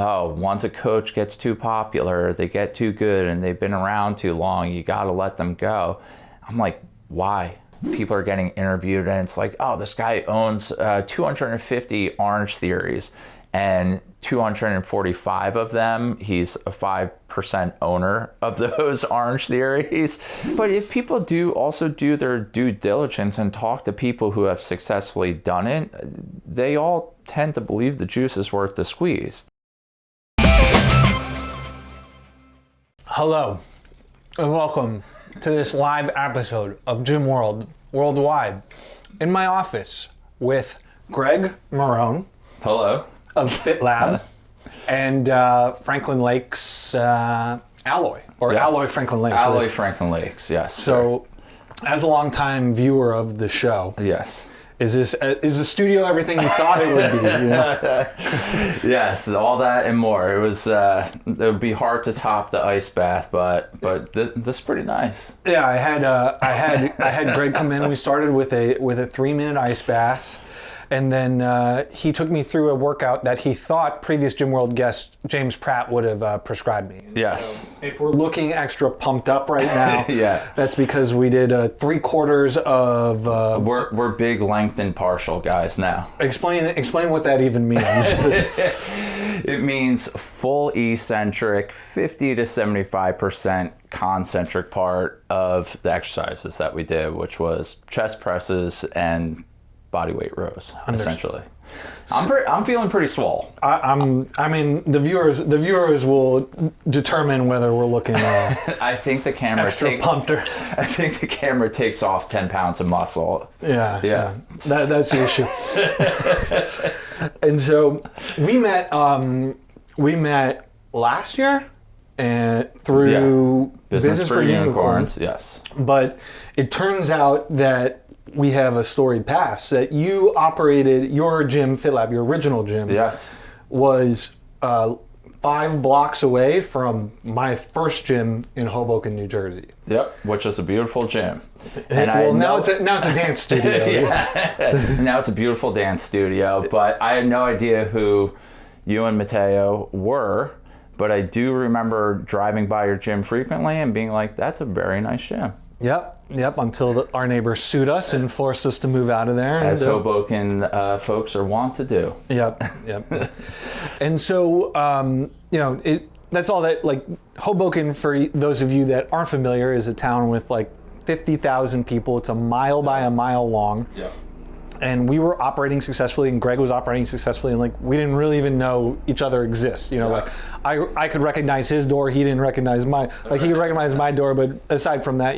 oh, once a coach gets too popular, they get too good and they've been around too long, you got to let them go. I'm like, why? People are getting interviewed and it's like, oh, this guy owns 250 Orange Theories and 245 of them, he's a 5% owner of those Orange Theories. But if people also do their due diligence and talk to people who have successfully done it, they all tend to believe the juice is worth the squeeze. Hello, and welcome to this live episode of Gym World Worldwide in my office with Greg Morrone. Hello. Of FitLab and Franklin Lakes Alloy, or yes. Alloy Franklin Lakes. Alloy right? Franklin Lakes, yes. So, as a longtime viewer of the show, yes. Is the studio everything you thought it would be? You know? Yes, all that and more. It was it would be hard to top the ice bath, but this is pretty nice. Yeah, I had Greg come in. We started with a 3-minute ice bath, and then he took me through a workout that he thought previous Gym World guest James Pratt would have prescribed me. Yes. So if we're looking extra pumped up right now, yeah, that's because we did 3/4 of. We're big length and partial guys now. Explain what that even means. It means full eccentric, 50 to 75% concentric part of the exercises that we did, which was chest presses and body weight rows, essentially. I'm feeling pretty swole. I mean, the viewers will determine whether we're looking. I think the camera extra pumped. I think the camera takes off 10 pounds of muscle. Yeah. That's the issue. And so we met last year, and through Business for Unicorns. Yes. But it turns out that we have a storied past, that you operated your gym, FitLab, your original gym. Yes. Was 5 blocks away from my first gym in Hoboken, New Jersey. Yep, which is a beautiful gym. And now it's a dance studio. Yeah. Now it's a beautiful dance studio, but I had no idea who you and Mateo were, but I do remember driving by your gym frequently and being like, that's a very nice gym. Yep. Until our neighbors sued us and forced us to move out of there. As Hoboken folks are wont to do. Yep. And so, that's all that, like, Hoboken, for those of you that aren't familiar, is a town with like 50,000 people. It's a mile by a mile long. Yep. And we were operating successfully, and Greg was operating successfully, and like we didn't really even know each other exists. Like I could recognize his door, he didn't recognize my, like he could recognize my door, but aside from that,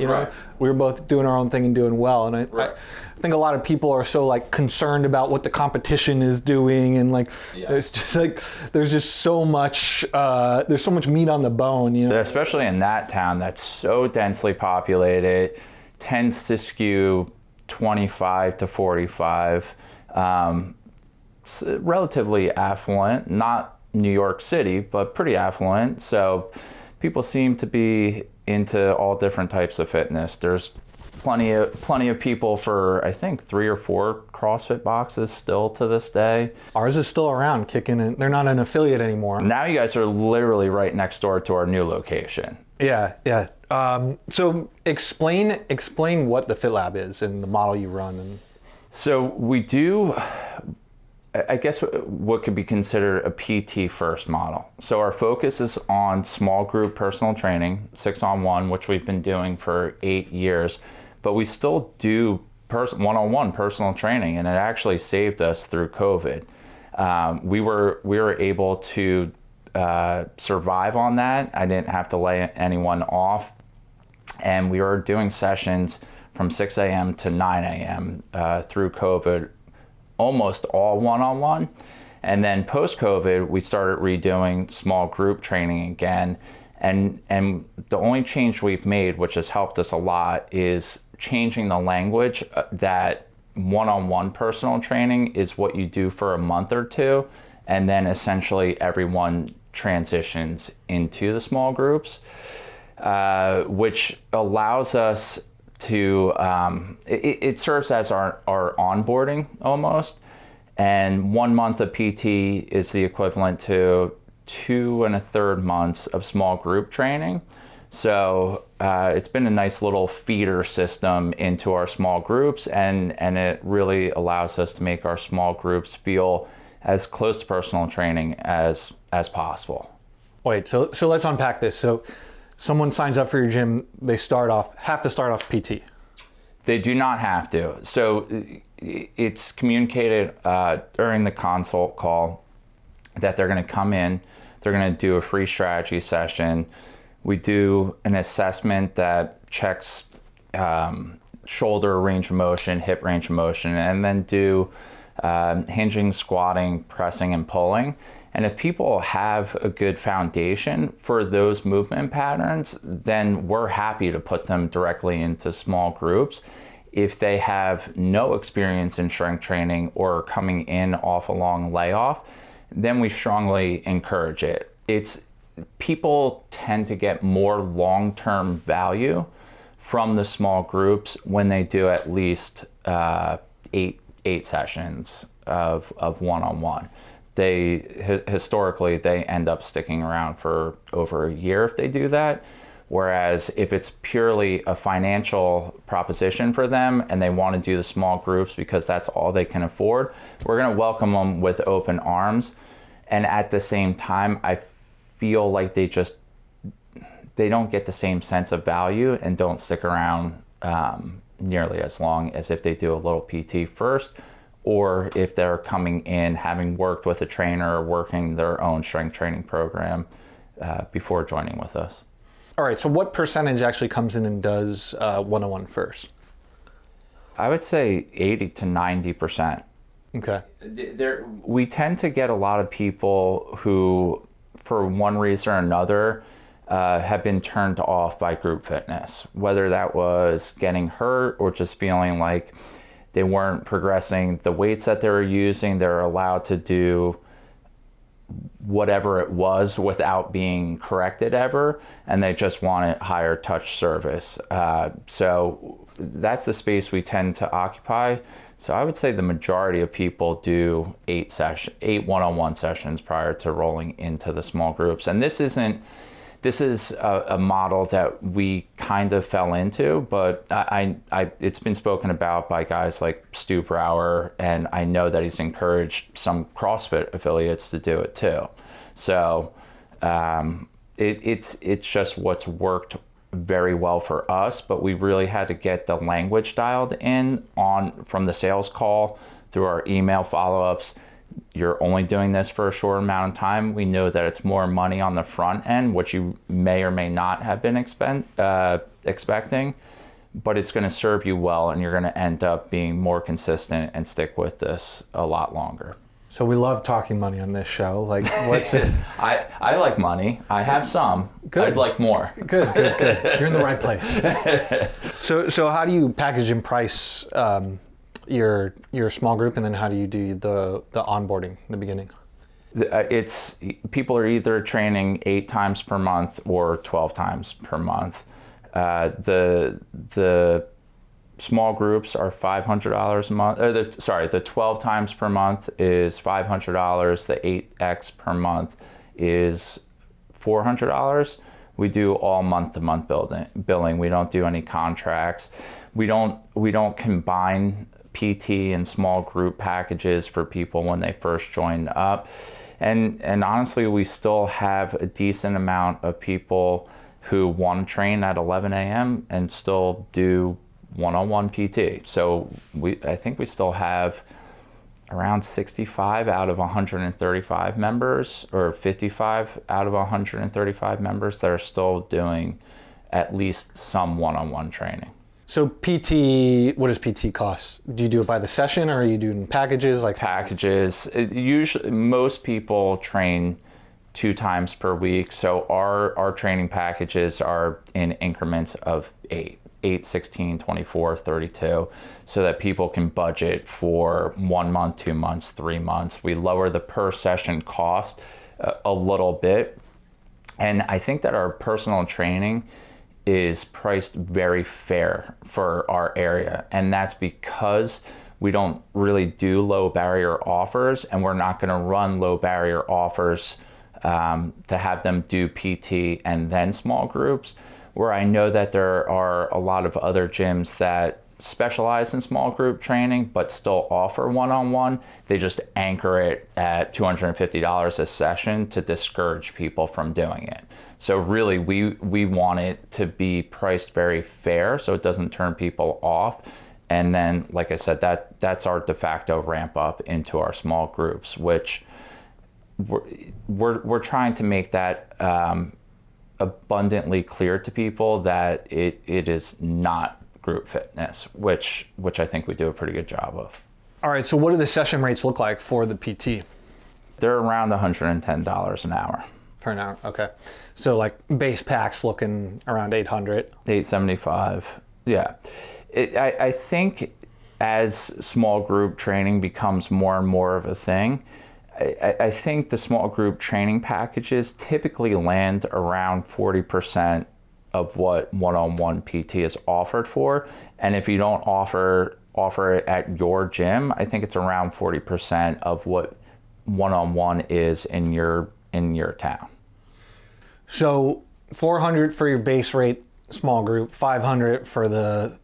we were both doing our own thing and doing well. And I think a lot of people are so like concerned about what the competition is doing, and like there's just so much there's so much meat on the bone. Especially in that town that's so densely populated, tends to skew 25 to 45, relatively affluent, not New York City, but pretty affluent. So people seem to be into all different types of fitness. There's plenty of people for, I think, 3 or 4 CrossFit boxes still to this day. Ours is still around, kicking in. They're not an affiliate anymore. Now you guys are literally right next door to our new location. Yeah. So explain what the FitLab is and the model you run. So we do, I guess, what could be considered a PT first model. So our focus is on small group personal training, 6-on-1, which we've been doing for 8 years, but we still do one-on-one personal training, and it actually saved us through COVID. We were able to survive on that. I didn't have to lay anyone off. And we were doing sessions from 6 a.m. to 9 a.m. Through COVID, almost all one-on-one. And then post-COVID, we started redoing small group training again. And the only change we've made, which has helped us a lot, is changing the language that one-on-one personal training is what you do for a month or two. And then essentially everyone transitions into the small groups. Which allows us to, it serves as our onboarding almost. And 1 month of PT is the equivalent to 2 1/3 months of small group training. So it's been a nice little feeder system into our small groups, and it really allows us to make our small groups feel as close to personal training as possible. Wait, so let's unpack this. So someone signs up for your gym, they have to start off PT. They do not have to. So it's communicated during the consult call that they're going to come in, they're going to do a free strategy session. We do an assessment that checks shoulder range of motion, hip range of motion, and then do hinging, squatting, pressing, and pulling. And if people have a good foundation for those movement patterns, then we're happy to put them directly into small groups. If they have no experience in strength training or are coming in off a long layoff, then we strongly encourage it. People tend to get more long-term value from the small groups when they do at least eight sessions of one-on-one. Historically they end up sticking around for over a year if they do that. Whereas if it's purely a financial proposition for them and they want to do the small groups because that's all they can afford, we're going to welcome them with open arms. And at the same time, I feel like they don't get the same sense of value and don't stick around nearly as long as if they do a little PT first, or if they're coming in having worked with a trainer or working their own strength training program before joining with us. All right, so what percentage actually comes in and does one-on-one first? I would say 80 to 90%. Okay. We tend to get a lot of people who, for one reason or another, have been turned off by group fitness, whether that was getting hurt or just feeling like they weren't progressing the weights that they were using. They're allowed to do whatever it was without being corrected ever, and they just wanted higher touch service. So that's the space we tend to occupy. So I would say the majority of people do 8 one-on-one sessions prior to rolling into the small groups. And this is a model that we kind of fell into, but it's been spoken about by guys like Stu Brower, and I know that he's encouraged some CrossFit affiliates to do it too. So it's just what's worked very well for us, but we really had to get the language dialed in from the sales call through our email follow-ups. You're only doing this for a short amount of time. We know that it's more money on the front end, which you may or may not have been expecting, but it's going to serve you well, and you're going to end up being more consistent and stick with this a lot longer. So we love talking money on this show. Like, what's it? I like money. I have some. Good. I'd like more. Good. You're in the right place. So how do you package and price your small group, and then how do you do the onboarding in the beginning? It's people are either training 8 times per month or 12 times per month. The small groups are $500 a month. The 12 times per month is $500. The 8x per month is $400. We do all month-to-month billing. We don't do any contracts. We don't combine PT and small group packages for people when they first join up. And honestly, we still have a decent amount of people who want to train at 11 a.m. and still do one-on-one PT. So I think we still have around 65 out of 135 members, or 55 out of 135 members that are still doing at least some one-on-one training. So PT, what does PT cost? Do you do it by the session, or are you doing packages? Packages. Usually, most people train 2 times per week. So our training packages are in increments of 8, 16, 24, 32, so that people can budget for 1 month, 2 months, 3 months. We lower the per session cost a little bit. And I think that our personal training is priced very fair for our area. And that's because we don't really do low barrier offers, and we're not going to run low barrier offers to have them do PT and then small groups, where I know that there are a lot of other gyms that specialize in small group training but still offer one-on-one. They just anchor it at $250 a session to discourage people from doing it. So really we want it to be priced very fair so it doesn't turn people off. And then, like I said, that's our de facto ramp up into our small groups, which we're trying to make that abundantly clear to people that it is not group fitness, which I think we do a pretty good job of. All right, so what do the session rates look like for the PT? They're around $110 an hour. Per an hour, okay. So like base packs looking around 800. 875, yeah. I think as small group training becomes more and more of a thing, I think the small group training packages typically land around 40% of what one-on-one PT is offered for. And if you don't offer it at your gym, I think it's around 40% of what one-on-one is in your town. So 400 for your base rate small group, 500 for the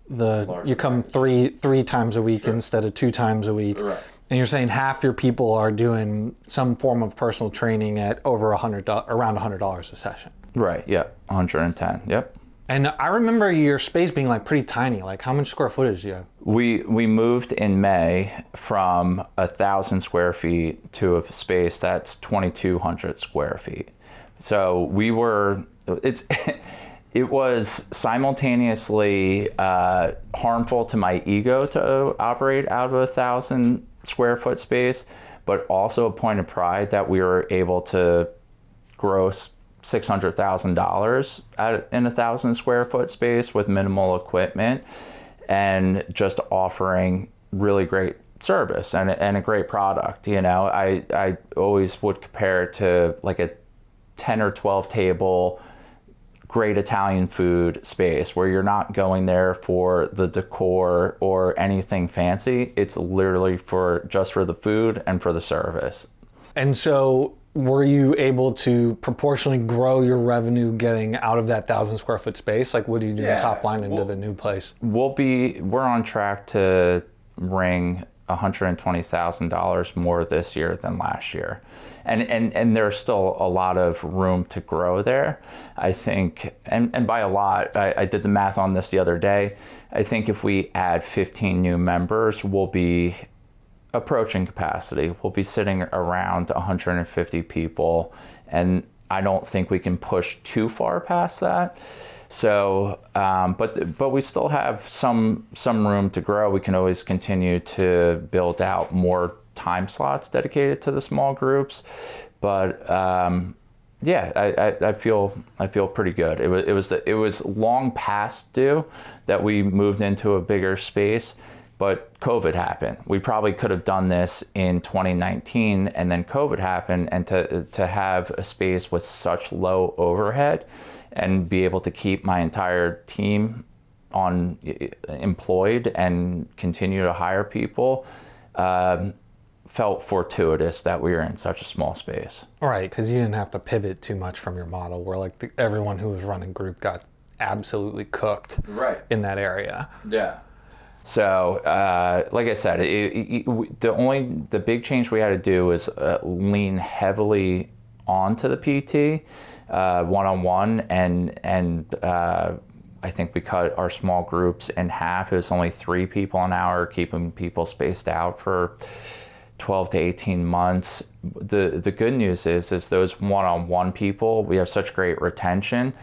you come three times a week instead of 2 times a week. Right. And you're saying half your people are doing some form of personal training at over around $100 a session. Right, yep, 110, yep. And I remember your space being like pretty tiny. Like how much square footage do you have? We moved in May from 1,000 square feet to a space that's 2,200 square feet. So it was simultaneously harmful to my ego to operate out of 1,000 square foot space, but also a point of pride that we were able to gross $600,000 in 1,000 square foot space with minimal equipment and just offering really great service and a great product. You know, I always would compare it to like a 10 or 12 table great Italian food space where you're not going there for the decor or anything fancy. It's literally just for the food and for the service. And so were you able to proportionally grow your revenue getting out of that 1,000 square foot space? Like what do you do top line into the new place? We're on track to ring $120,000 more this year than last year. And there's still a lot of room to grow there. I think, and by a lot, I did the math on this the other day. I think if we add 15 new members, we'll be approaching capacity. We'll be sitting around 150 people, and I don't think we can push too far past that. So, but we still have some room to grow. We can always continue to build out more time slots dedicated to the small groups. But I feel pretty good. It was long past due that we moved into a bigger space, but COVID happened. We probably could have done this in 2019, and then COVID happened, and to have a space with such low overhead and be able to keep my entire team employed and continue to hire people felt fortuitous that we were in such a small space. Right, because you didn't have to pivot too much from your model where like everyone who was running group got absolutely cooked in that area. Yeah. So, like I said, the big change we had to do was lean heavily onto the PT one-on-one, and I think we cut our small groups in half. It was only 3 people an hour, keeping people spaced out for 12 to 18 months. The good news is those one-on-one people, we have such great retention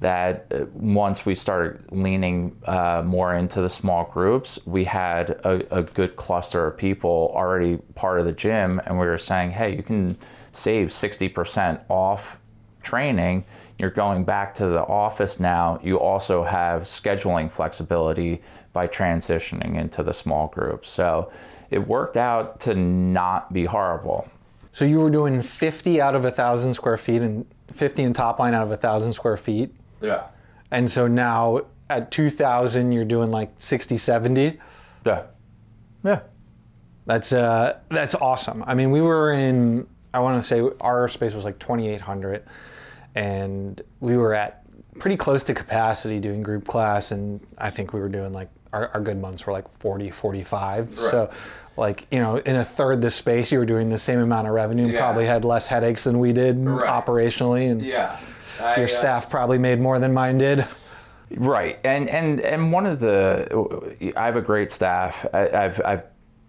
that once we started leaning more into the small groups, we had a good cluster of people already part of the gym, and we were saying, hey, you can save 60% off training. You're going back to the office now. You also have scheduling flexibility by transitioning into the small groups. So it worked out to not be horrible. So you were doing 50 out of 1,000 square feet and 50 in top line out of 1,000 square feet. Yeah. And so now at 2,000, you're doing like 60, 70. Yeah. Yeah. That's awesome. I mean, we were in I want to say our space was like 2,800, and we were at pretty close to capacity doing group class, and I think we were doing like our good months were like 40, 45. Right. So like, you know, in a third the space, you were doing the same amount of revenue, and probably had less headaches than we did operationally, and your staff probably made more than mine did. Right, and one of I have a great staff.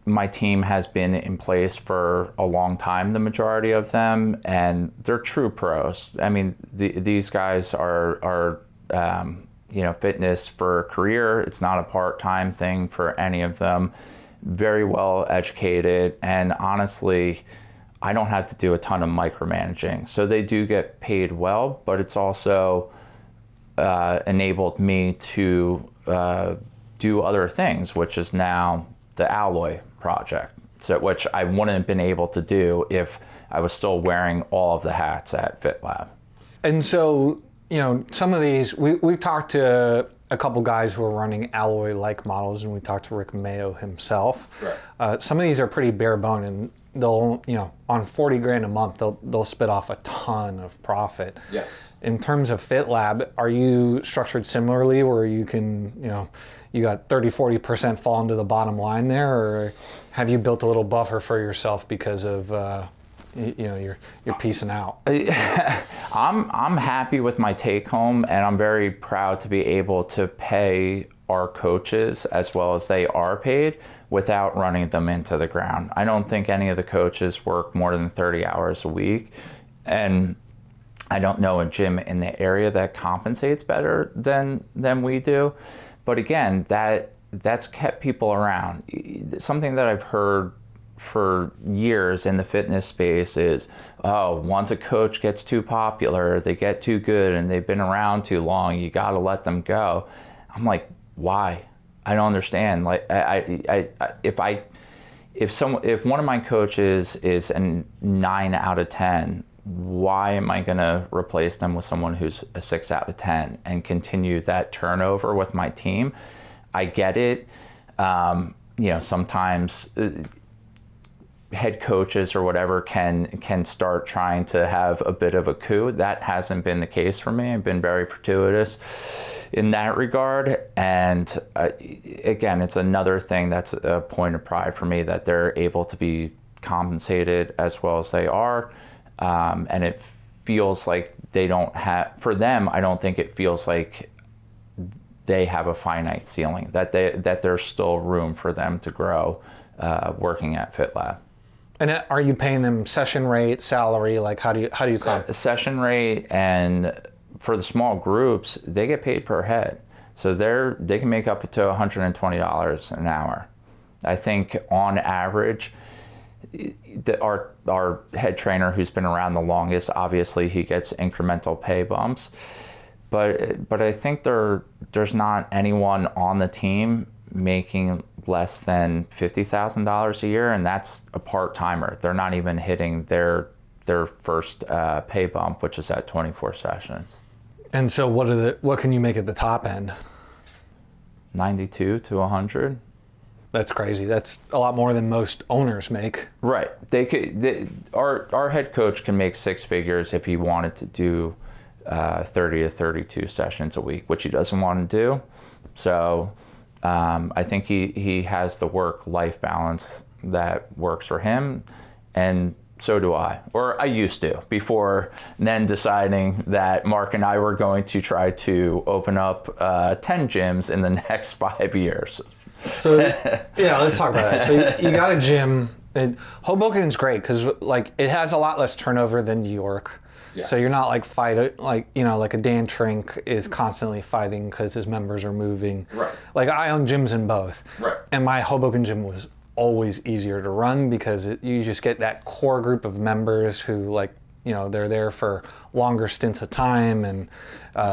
My team has been in place for a long time, the majority of them, and they're true pros. I mean, these guys are fitness for a career. It's not a part-time thing for any of them. Very well educated, and honestly, I don't have to do a ton of micromanaging. So they do get paid well, but it's also enabled me to do other things, which is now the alloy project, so which I wouldn't have been able to do if I was still wearing all of the hats at FitLab. And so, you know, some of these, we've talked to a couple guys who are running alloy-like models, and we talked to Rick Mayo himself. Right. Some of these are pretty bare bone, and they'll, you know, on 40 grand a month, they'll spit off a ton of profit. Yes. In terms of FitLab, are you structured similarly where you can, you know, you got 30-40% fall into the bottom line there, or have you built a little buffer for yourself because of you're piecing out? I'm happy with my take home, and I'm very proud to be able to pay our coaches as well as they are paid without running them into the ground. I don't think any of the coaches work more than 30 hours a week, and I don't know a gym in the area that compensates better than we do. But again, that's kept people around. Something that I've heard for years in the fitness space is, once a coach gets too popular, they get too good, and they've been around too long, you got to let them go. I'm like, why? I don't understand. Like, if one of my coaches is a 9 out of 10, why am I going to replace them with someone who's a 6 out of 10 and continue that turnover with my team? I get it. Sometimes head coaches or whatever can start trying to have a bit of a coup. That hasn't been the case for me. I've been very fortuitous in that regard. And again, it's another thing that's a point of pride for me that they're able to be compensated as well as they are. And it feels like they don't have, for them, I don't think it feels like they have a finite ceiling, that there's still room for them to grow working at FitLab. And are you paying them session rate, salary? Like how do you Session rate, and for the small groups, they get paid per head. So they can make up to $120 an hour. I think on average, our head trainer who's been around the longest, obviously he gets incremental pay bumps, but I think there's not anyone on the team making less than $50,000 a year, and that's a part-timer. They're not even hitting their first pay bump, which is at 24 sessions. And so what can you make at the top end? 92 to 100. That's crazy. That's a lot more than most owners make. Right. Our head coach can make 6 figures if he wanted to do 30 to 32 sessions a week, which he doesn't want to do. So I think he has the work-life balance that works for him, and so do I. Or I used to, before then deciding that Mark and I were going to try to open up 10 gyms in the next 5 years. So yeah, let's talk about that. So you got a gym. And Hoboken's great because like it has a lot less turnover than New York. Yes. So you're not like like a Dan Trink is constantly fighting because his members are moving. Right. Like I own gyms in both. Right. And my Hoboken gym was always easier to run because you just get that core group of members who they're there for longer stints of time, and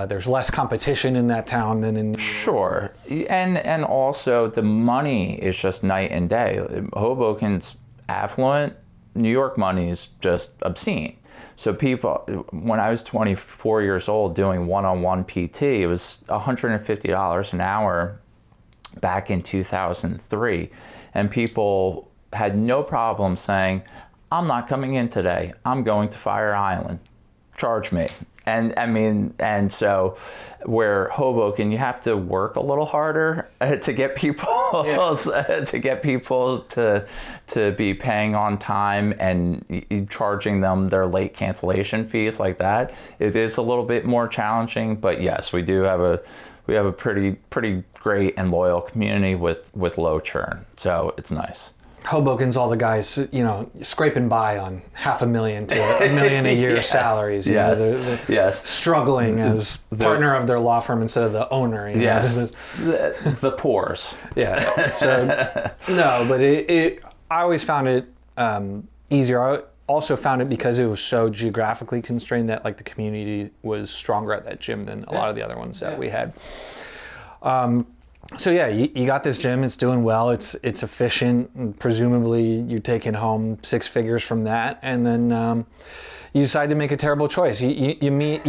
there's less competition in that town than in... Sure. And also the money is just night and day. Hoboken's affluent. New York money is just obscene. So people, when I was 24 years old doing one-on-one PT, it was $150 an hour back in 2003. And people had no problem saying, I'm not coming in today. I'm going to Fire Island. Charge me. And I mean, and so where Hoboken, you have to work a little harder to get people to get people to be paying on time and charging them their late cancellation fees like that. It is a little bit more challenging, but yes, we have a pretty great and loyal community with low churn. So it's nice. Hoboken's all the guys, scraping by on $500,000 to $1 million a year salaries. They're struggling as partner of their law firm instead of the owner. The pores. Yeah. So no, but I always found it easier. I also found it because it was so geographically constrained that like the community was stronger at that gym than a lot of the other ones that we had. So yeah, you got this gym. It's doing well. It's efficient. And presumably, you're taking home 6 figures from that, and then you decide to make a terrible choice. You meet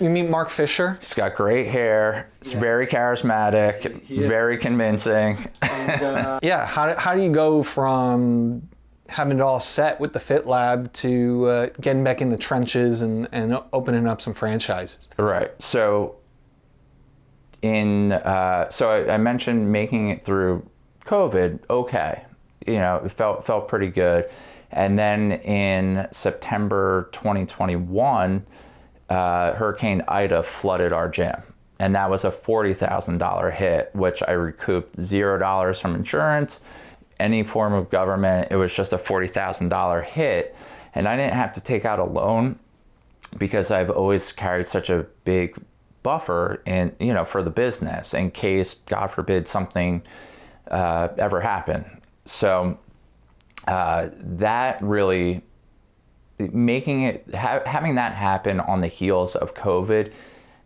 Mark Fisher. He's got great hair. It's very charismatic, very convincing. And, how do you go from having it all set with the Fit Lab to getting back in the trenches and opening up some franchises? Right. So. I mentioned making it through COVID. Okay, it felt pretty good, and then in September 2021, Hurricane Ida flooded our gym, and that was a $40,000 hit, which I recouped $0 from insurance, any form of government. It was just a $40,000 hit, and I didn't have to take out a loan because I've always carried such a big buffer for the business in case, God forbid, something ever happened. So that really having that happen on the heels of COVID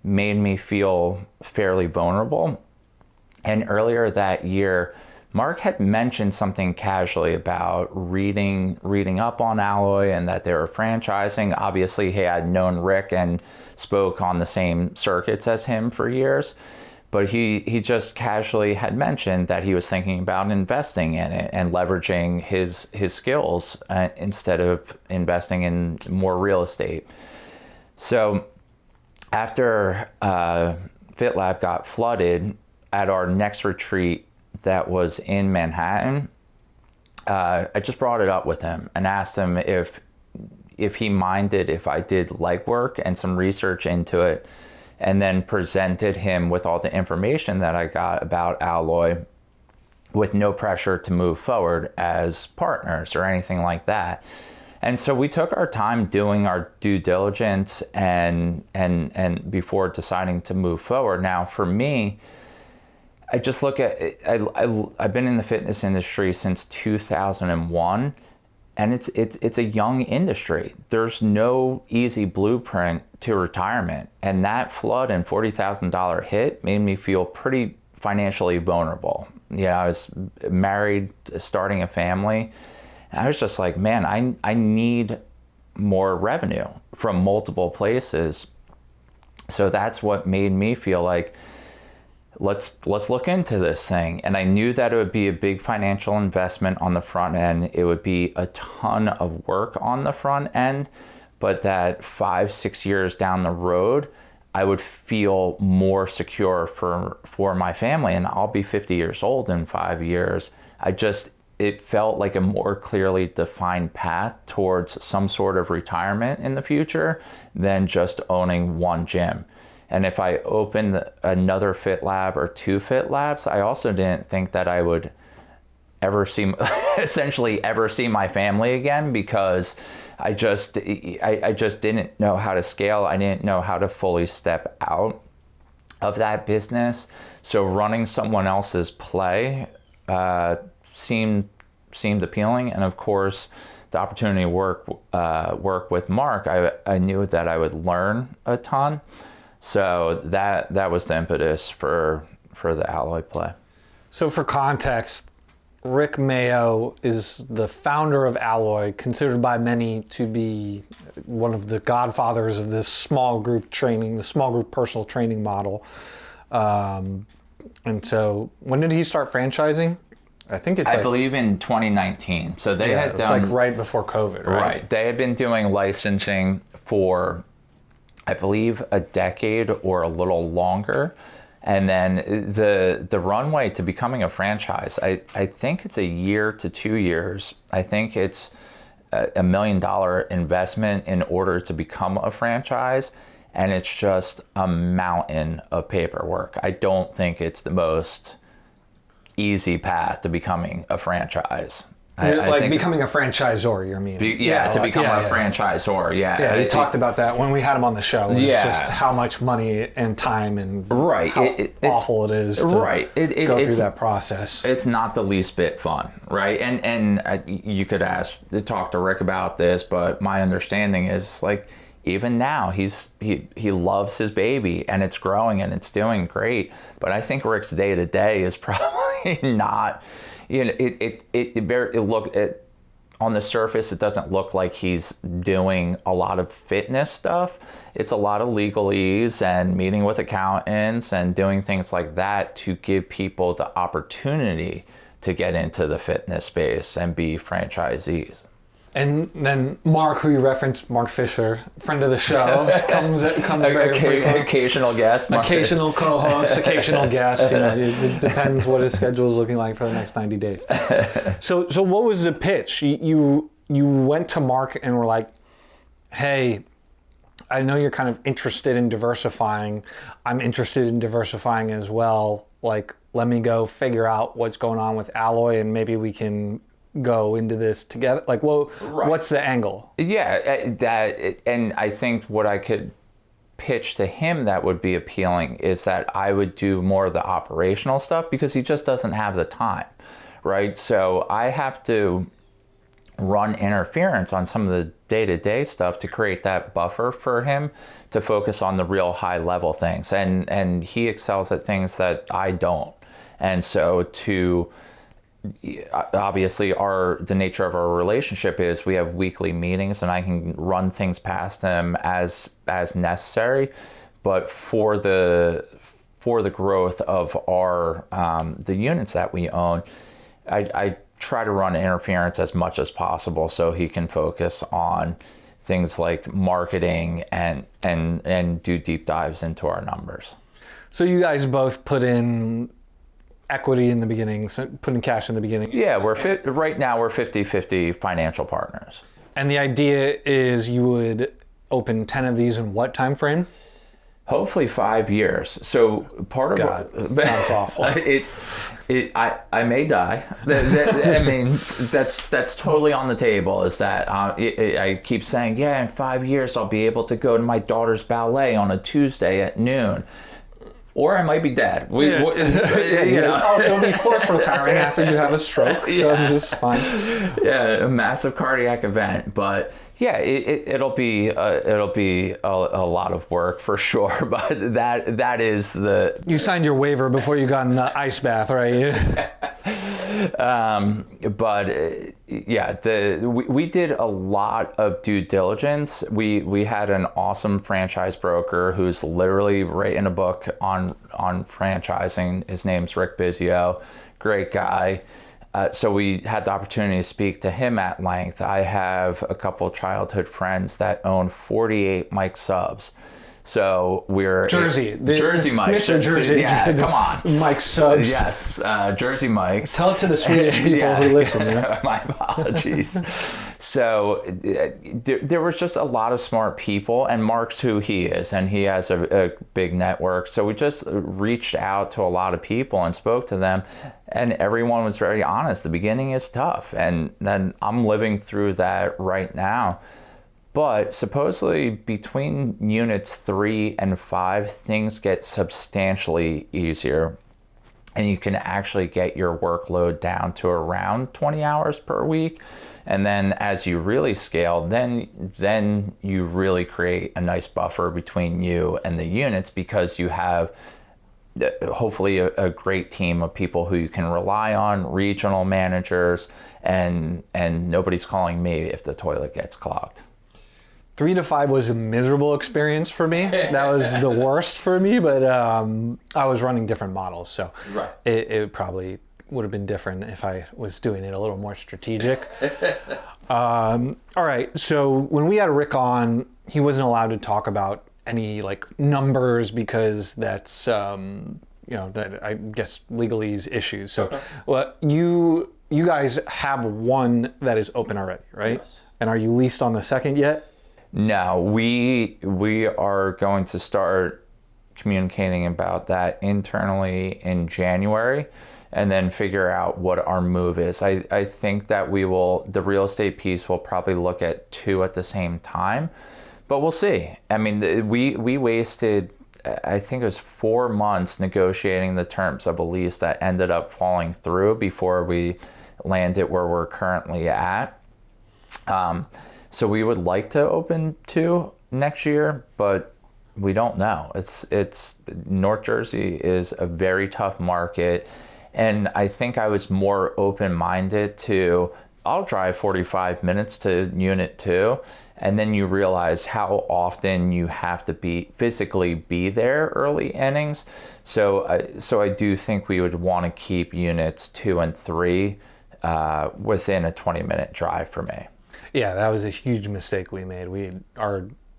made me feel fairly vulnerable. And earlier that year, Mark had mentioned something casually about reading up on Alloy and that they were franchising. Obviously, he had known Rick and spoke on the same circuits as him for years, but he just casually had mentioned that he was thinking about investing in it and leveraging his skills instead of investing in more real estate. So after Fit Lab got flooded, at our next retreat that was in Manhattan, I just brought it up with him and asked him if he minded if I did legwork and some research into it, and then presented him with all the information that I got about Alloy with no pressure to move forward as partners or anything like that. And so we took our time doing our due diligence and before deciding to move forward. Now, for me, I just look at it, I've been in the fitness industry since 2001, and it's a young industry. There's no easy blueprint to retirement, and that flood and $40,000 hit made me feel pretty financially vulnerable. I was married, starting a family, and I was just like, man, I need more revenue from multiple places. So that's what made me feel like, let's look into this thing. And I knew that it would be a big financial investment on the front end. It would be a ton of work on the front end, but that 5-6 years down the road, I would feel more secure for my family. And I'll be 50 years old in 5 years. It felt like a more clearly defined path towards some sort of retirement in the future than just owning one gym. And if I opened another Fit Lab or 2 Fit Labs, I also didn't think that I would ever see my family again, because I just didn't know how to scale. I didn't know how to fully step out of that business. So running someone else's play seemed appealing. And of course, the opportunity to work with Mark, I knew that I would learn a ton. So that was the impetus for the Alloy play. So for context, Rick Mayo is the founder of Alloy, considered by many to be one of the godfathers of this small group training, the small group personal training model. And so when did he start franchising? I think it's I believe in 2019. So they had it's done like right before COVID, right? Right. They had been doing licensing for, I believe, a decade or a little longer. And then the runway to becoming a franchise, I think it's a year to 2 years. I think it's a $1 million investment in order to become a franchise. And it's just a mountain of paperwork. I don't think it's the most easy path to becoming a franchise. I think becoming a franchisor, you mean? To become a franchisor, Yeah, we talked about that when we had him on the show. It was just how much money and time and how awful it is to go through that process. It's not the least bit fun, right? And you could talk to Rick about this, but my understanding is like, even now he loves his baby and it's growing and it's doing great. But I think Rick's day to day is probably not, you know, on the surface, it doesn't look like he's doing a lot of fitness stuff. It's a lot of legalese and meeting with accountants and doing things like that to give people the opportunity to get into the fitness space and be franchisees. And then Mark, who you referenced, Mark Fisher, friend of the show, comes very frequently. Occasional guest. Occasional co-host, occasional guest. You know, it depends what his schedule is looking like for the next 90 days. So what was the pitch? You went to Mark and were like, hey, I know you're kind of interested in diversifying. I'm interested in diversifying as well. Like, let me go figure out what's going on with Alloy and maybe we can go into this together. Like, well, what's the angle? Yeah, and I think what I could pitch to him that would be appealing is that I would do more of the operational stuff because he just doesn't have the time, right? So I have to run interference on some of the day-to-day stuff to create that buffer for him to focus on the real high-level things. And he excels at things that I don't. And so obviously the nature of our relationship is we have weekly meetings and I can run things past him as necessary, but for the growth of our the units that we own, I try to run interference as much as possible so he can focus on things like marketing and do deep dives into our numbers. So you guys both put in equity in the beginning, so putting cash in the beginning. Yeah, right now we're 50-50 financial partners. And the idea is you would open 10 of these in what time frame? Hopefully 5 years. So part of sounds awful. I may die. I mean, that's totally on the table. Is that I keep saying, yeah, in 5 years I'll be able to go to my daughter's ballet on a Tuesday at noon. Or I might be dead. It'll be forced retiring after you have a stroke, so it's fine. Yeah, a massive cardiac event, but yeah, it'll be a lot of work for sure. But that is the. You signed your waiver before you got in the ice bath, right? We did a lot of due diligence. We had an awesome franchise broker who's literally written a book on franchising. His name's Rick Bizio, great guy. So we had the opportunity to speak to him at length. I have a couple of childhood friends that own 48 Mike subs. So we're Jersey Mike. Mr. Jersey. Yeah, come on. Mike subs. Yes, Jersey Mike. Tell it to the Swedish people who listen. You know? My apologies. So there was just a lot of smart people, and Mark's who he is, and he has a big network. So we just reached out to a lot of people and spoke to them, and everyone was very honest. The beginning is tough, and then I'm living through that right now. But supposedly between units 3 and 5, things get substantially easier. And you can actually get your workload down to around 20 hours per week. And then as you really scale, then you really create a nice buffer between you and the units because you have hopefully a great team of people who you can rely on, regional managers, and nobody's calling me if the toilet gets clogged. 3 to 5 was a miserable experience for me. That was the worst for me, but I was running different models, so it probably would have been different if I was doing it a little more strategic. All right. So when we had Rick on, he wasn't allowed to talk about any like numbers because that's, that I guess legalese issues. So, well, you guys have one that is open already, right? Yes. And are you leased on the second yet? No, we are going to start communicating about that internally in January, and then figure out what our move is. I think that the real estate piece will probably look at 2 at the same time, but we'll see. I mean, we wasted, I think it was 4 months negotiating the terms of a lease that ended up falling through before we landed where we're currently at. So we would like to open 2 next year, but we don't know. It's North Jersey is a very tough market, and I think I was more open-minded to, I'll drive 45 minutes to unit 2, and then you realize how often you have to physically be there early innings. So I do think we would want to keep units 2 and 3 within a 20-minute drive for me. Yeah, that was a huge mistake we made.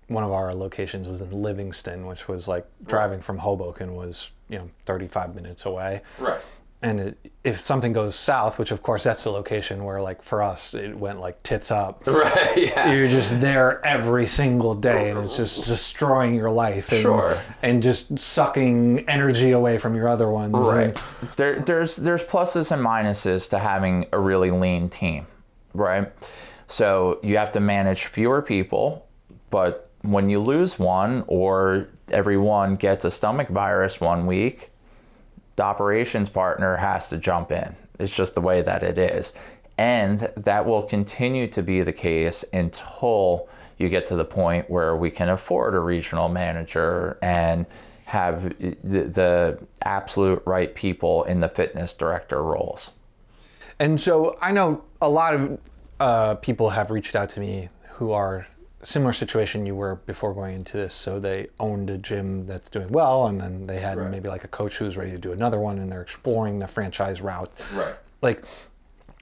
One of our locations was in Livingston, which was like driving from Hoboken was 35 minutes away. Right. And if something goes south, which of course that's the location where like for us it went like tits up. Right. Yeah. You're just there every single day, and it's just destroying your life. And, Sure. And just sucking energy away from your other ones. Right. There's pluses and minuses to having a really lean team, right? So you have to manage fewer people, but when you lose one or everyone gets a stomach virus one week, the operations partner has to jump in. It's just the way that it is. And that will continue to be the case until you get to the point where we can afford a regional manager and have the absolute right people in the fitness director roles. And so I know a lot of people have reached out to me who are similar situation you were before going into this. So they owned a gym that's doing well, and then they had maybe like a coach who's ready to do another one, and they're exploring the franchise route. Right. Like,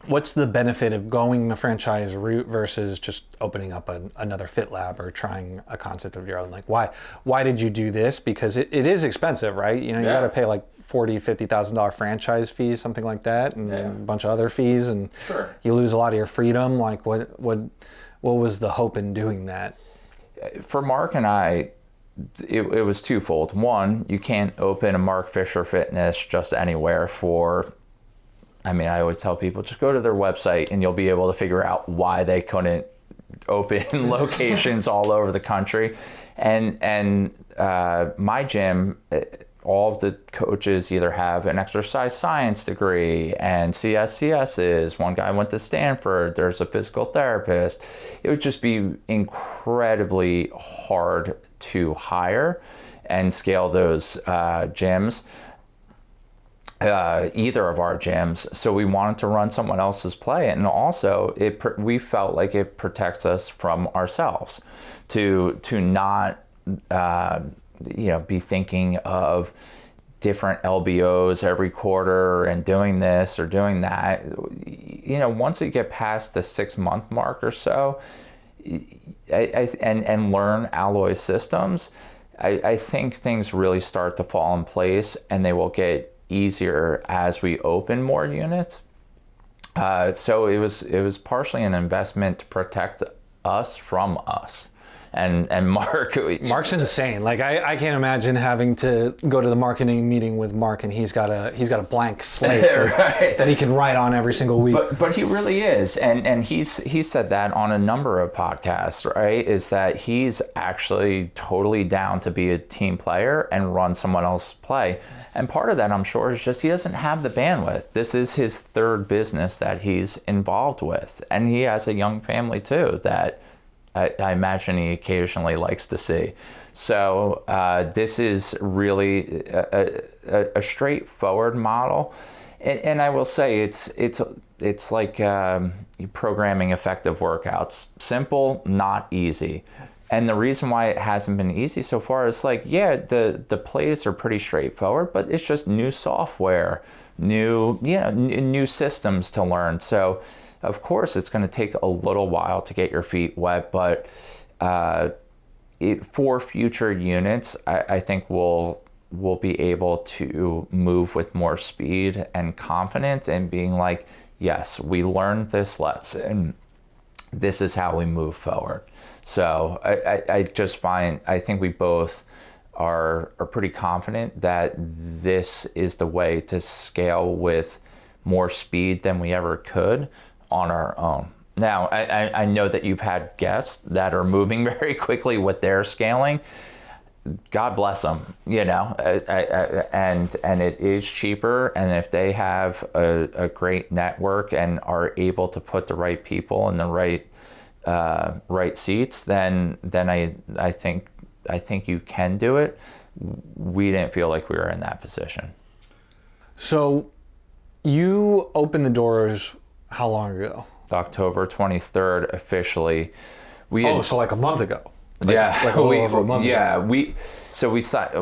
what's the benefit of going the franchise route versus just opening up another fit lab or trying a concept of your own? Like, why did you do this? Because it is expensive, right? You got to pay like $40,000-$50,000 franchise fees, something like that, and a bunch of other fees, and you lose a lot of your freedom. Like, what was the hope in doing that? For Mark and I, it was twofold. One, you can't open a Mark Fisher Fitness just anywhere I always tell people, just go to their website and you'll be able to figure out why they couldn't open locations all over the country. And my gym, all of the coaches either have an exercise science degree and CSCSs. One guy went to Stanford. There's a physical therapist. It would just be incredibly hard to hire and scale those gyms, either of our gyms. So we wanted to run someone else's play. And also, we felt like it protects us from ourselves to not be thinking of different LBOs every quarter and doing this or doing that. Once you get past the 6-month mark or so, and learn Alloy systems, I think things really start to fall in place, and they will get easier as we open more units. So it was partially an investment to protect us from us. And Mark's insane. Like I can't imagine having to go to the marketing meeting with Mark, and he's got a blank slate that he can write on every single week. But he really is, and he's said that on a number of podcasts, right? Is that he's actually totally down to be a team player and run someone else's play. And part of that, I'm sure, is just he doesn't have the bandwidth. This is his third business that he's involved with, and he has a young family too that I imagine he occasionally likes to see. So this is really a straightforward model, and I will say it's like programming effective workouts. Simple, not easy. And the reason why it hasn't been easy so far is like, yeah, the plays are pretty straightforward, but it's just new software, new systems to learn. So of course it's going to take a little while to get your feet wet, but for future units, I think we'll be able to move with more speed and confidence and being like, yes, we learned this lesson. This is how we move forward. So I think we both are pretty confident that this is the way to scale with more speed than we ever could on our own. Now, I know that you've had guests that are moving very quickly with their scaling. God bless them, and it is cheaper. And if they have a great network and are able to put the right people in the right seats, then I think you can do it. We didn't feel like we were in that position. So you opened the doors how long ago? October 23rd officially. So like a month ago. Like a little over a month ago.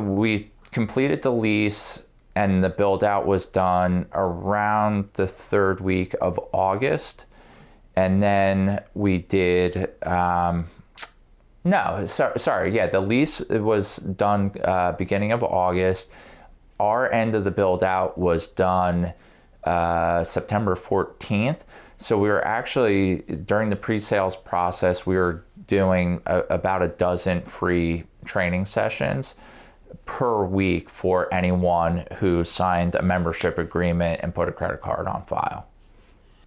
We completed the lease and the build out was done around the third week of August. And then we did, the lease was done beginning of August. Our end of the build out was done September 14th. So we were actually, during the pre-sales process, we were doing about a dozen free training sessions per week for anyone who signed a membership agreement and put a credit card on file.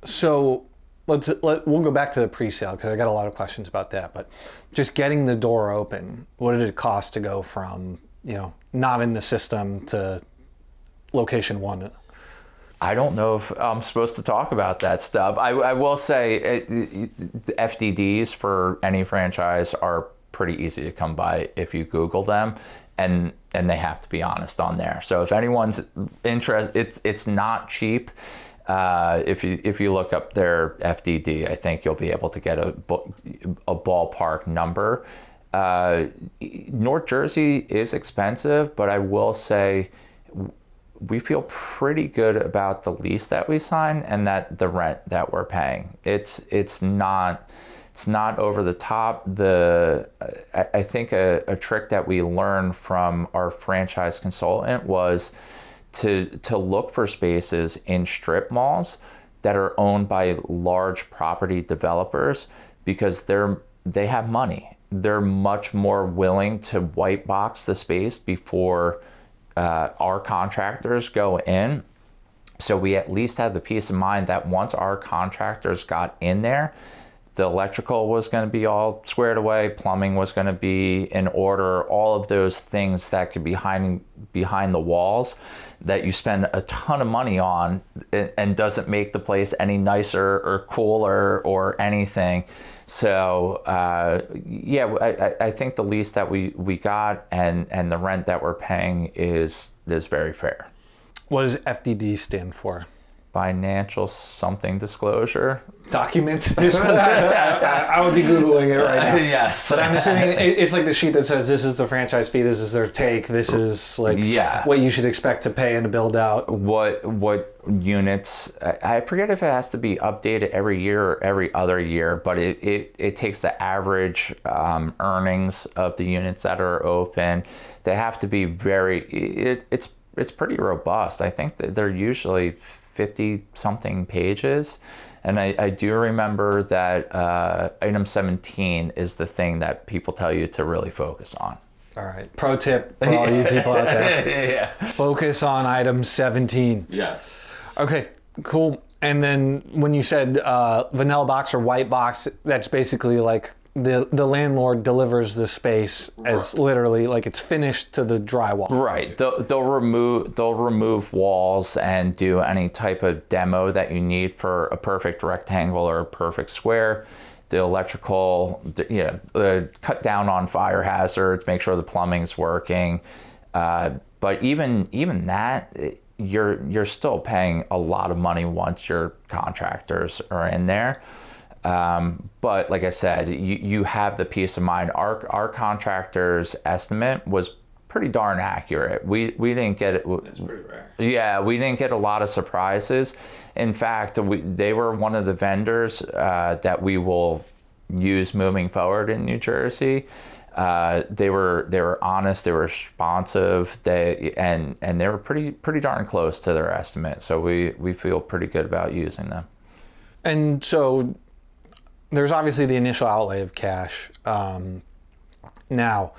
So we'll go back to the pre-sale because I got a lot of questions about that. But just getting the door open, what did it cost to go from, not in the system to location one? I don't know if I'm supposed to talk about that stuff. I will say the FDDs for any franchise are pretty easy to come by if you Google them, and they have to be honest on there. So if anyone's interested, it's not cheap. If you look up their FDD, I think you'll be able to get a ballpark number. North Jersey is expensive, but I will say we feel pretty good about the lease that we sign and that the rent that we're paying. It's not over the top. I think a trick that we learned from our franchise consultant was to look for spaces in strip malls that are owned by large property developers because they have money. They're much more willing to white box the space before our contractors go in. So we at least have the peace of mind that once our contractors got in there, the electrical was going to be all squared away, plumbing was going to be in order, all of those things that could be behind the walls that you spend a ton of money on and doesn't make the place any nicer or cooler or anything. So I think the lease that we got and the rent that we're paying is very fair. What does FDD stand for? Financial something disclosure. Documents disclosure. I would be Googling it right now. Yes. But I'm assuming it's like the sheet that says this is the franchise fee, this is their take, this is like what you should expect to pay in a build out. What units, I forget if it has to be updated every year or every other year, but it takes the average earnings of the units that are open. They have to be it's pretty robust. I think that they're usually 50 something pages. And I do remember that item 17 is the thing that people tell you to really focus on. All right. Pro tip for all you people out there. Focus on item 17. Yes. Okay, cool. And then when you said vanilla box or white box, that's basically like the landlord delivers the space as literally like it's finished to the drywall. Right. They'll remove walls and do any type of demo that you need for a perfect rectangle or a perfect square. The electrical, cut down on fire hazards, make sure the plumbing's working. But even that, you're still paying a lot of money once your contractors are in there. But like I said, you have the peace of mind. Our contractor's estimate was pretty darn accurate. We didn't get it. That's pretty rare. Yeah, we didn't get a lot of surprises. In fact, they were one of the vendors that we will use moving forward in New Jersey. They were honest, they were responsive, and they were pretty darn close to their estimate. So we feel pretty good about using them. And so there's obviously the initial outlay of cash. Now,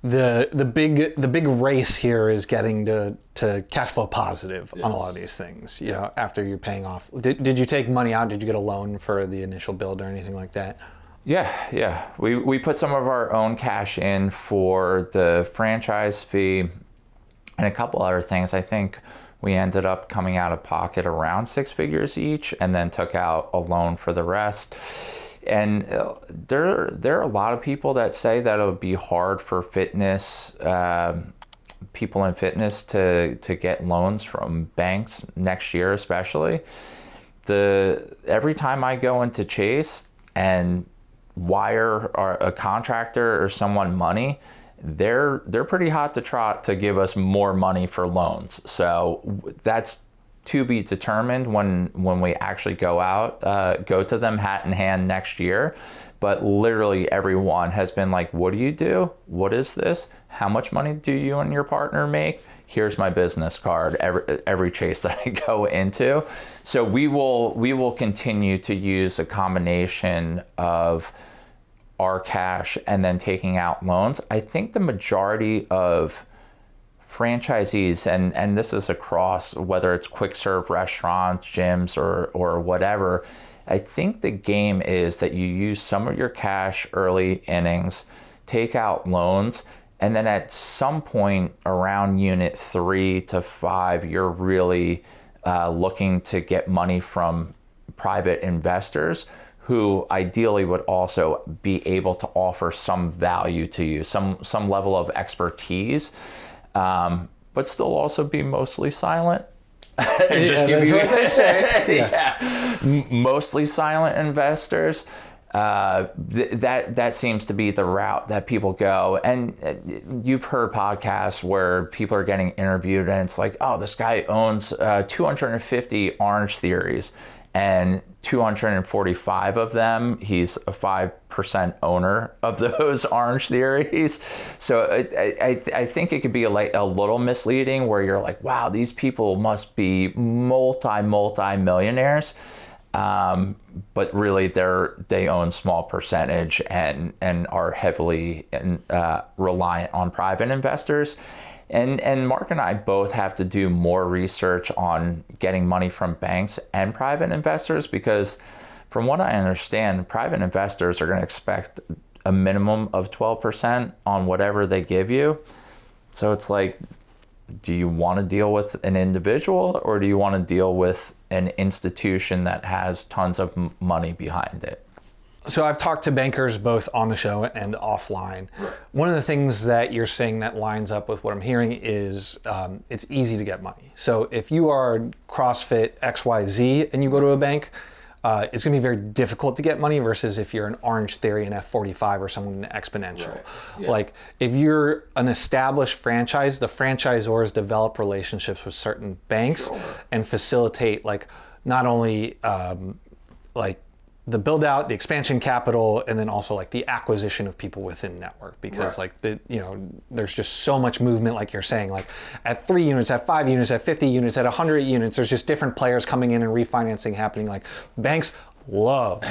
the big race here is getting to cash flow positive on a lot of these things. You know, after you're paying off. Did you take money out? Did you get a loan for the initial build or anything like that? Yeah. We put some of our own cash in for the franchise fee and a couple other things. I think we ended up coming out of pocket around 6 figures each, and then took out a loan for the rest. And there are a lot of people that say that it would be hard for fitness people in fitness to get loans from banks next year, especially. Every time I go into Chase and wire a contractor or someone money, they're pretty hot to trot to give us more money for loans. So that's to be determined when we actually go to them hat in hand next year. But literally everyone has been like, what do you do? What is this? How much money do you and your partner make? Here's my business card every Chase that I go into. So we will continue to use a combination of our cash and then taking out loans. I think the majority of franchisees, and this is across whether it's quick serve restaurants, gyms, or whatever, I think the game is that you use some of your cash early innings, take out loans, and then at some point around unit 3 to 5, you're really looking to get money from private investors who ideally would also be able to offer some value to you, some level of expertise, but still also be mostly silent. And just give you what they say. Mostly silent investors. That seems to be the route that people go. And you've heard podcasts where people are getting interviewed and it's like, oh, this guy owns 250 Orange Theories, and 245 of them, he's a 5% owner of those Orange Theories. So I think it could be a little misleading where you're like, wow, these people must be multi-millionaires. But really they own small percentage and are heavily reliant on private investors. And Mark and I both have to do more research on getting money from banks and private investors, because from what I understand, private investors are going to expect a minimum of 12% on whatever they give you. So it's like, do you want to deal with an individual or do you want to deal with an institution that has tons of money behind it? So I've talked to bankers both on the show and offline. Right. One of the things that you're saying that lines up with what I'm hearing is it's easy to get money. So if you are CrossFit XYZ and you go to a bank, it's going to be very difficult to get money versus if you're an Orange Theory, an F45, or someone exponential. Right. Yeah. Like if you're an established franchise, the franchisors develop relationships with certain banks and facilitate like not only like the build out, the expansion capital, and then also like the acquisition of people within network, because like there's just so much movement, like you're saying, like at 3 units, at 5 units, at 50 units, at 100 units, there's just different players coming in and refinancing happening. Like banks love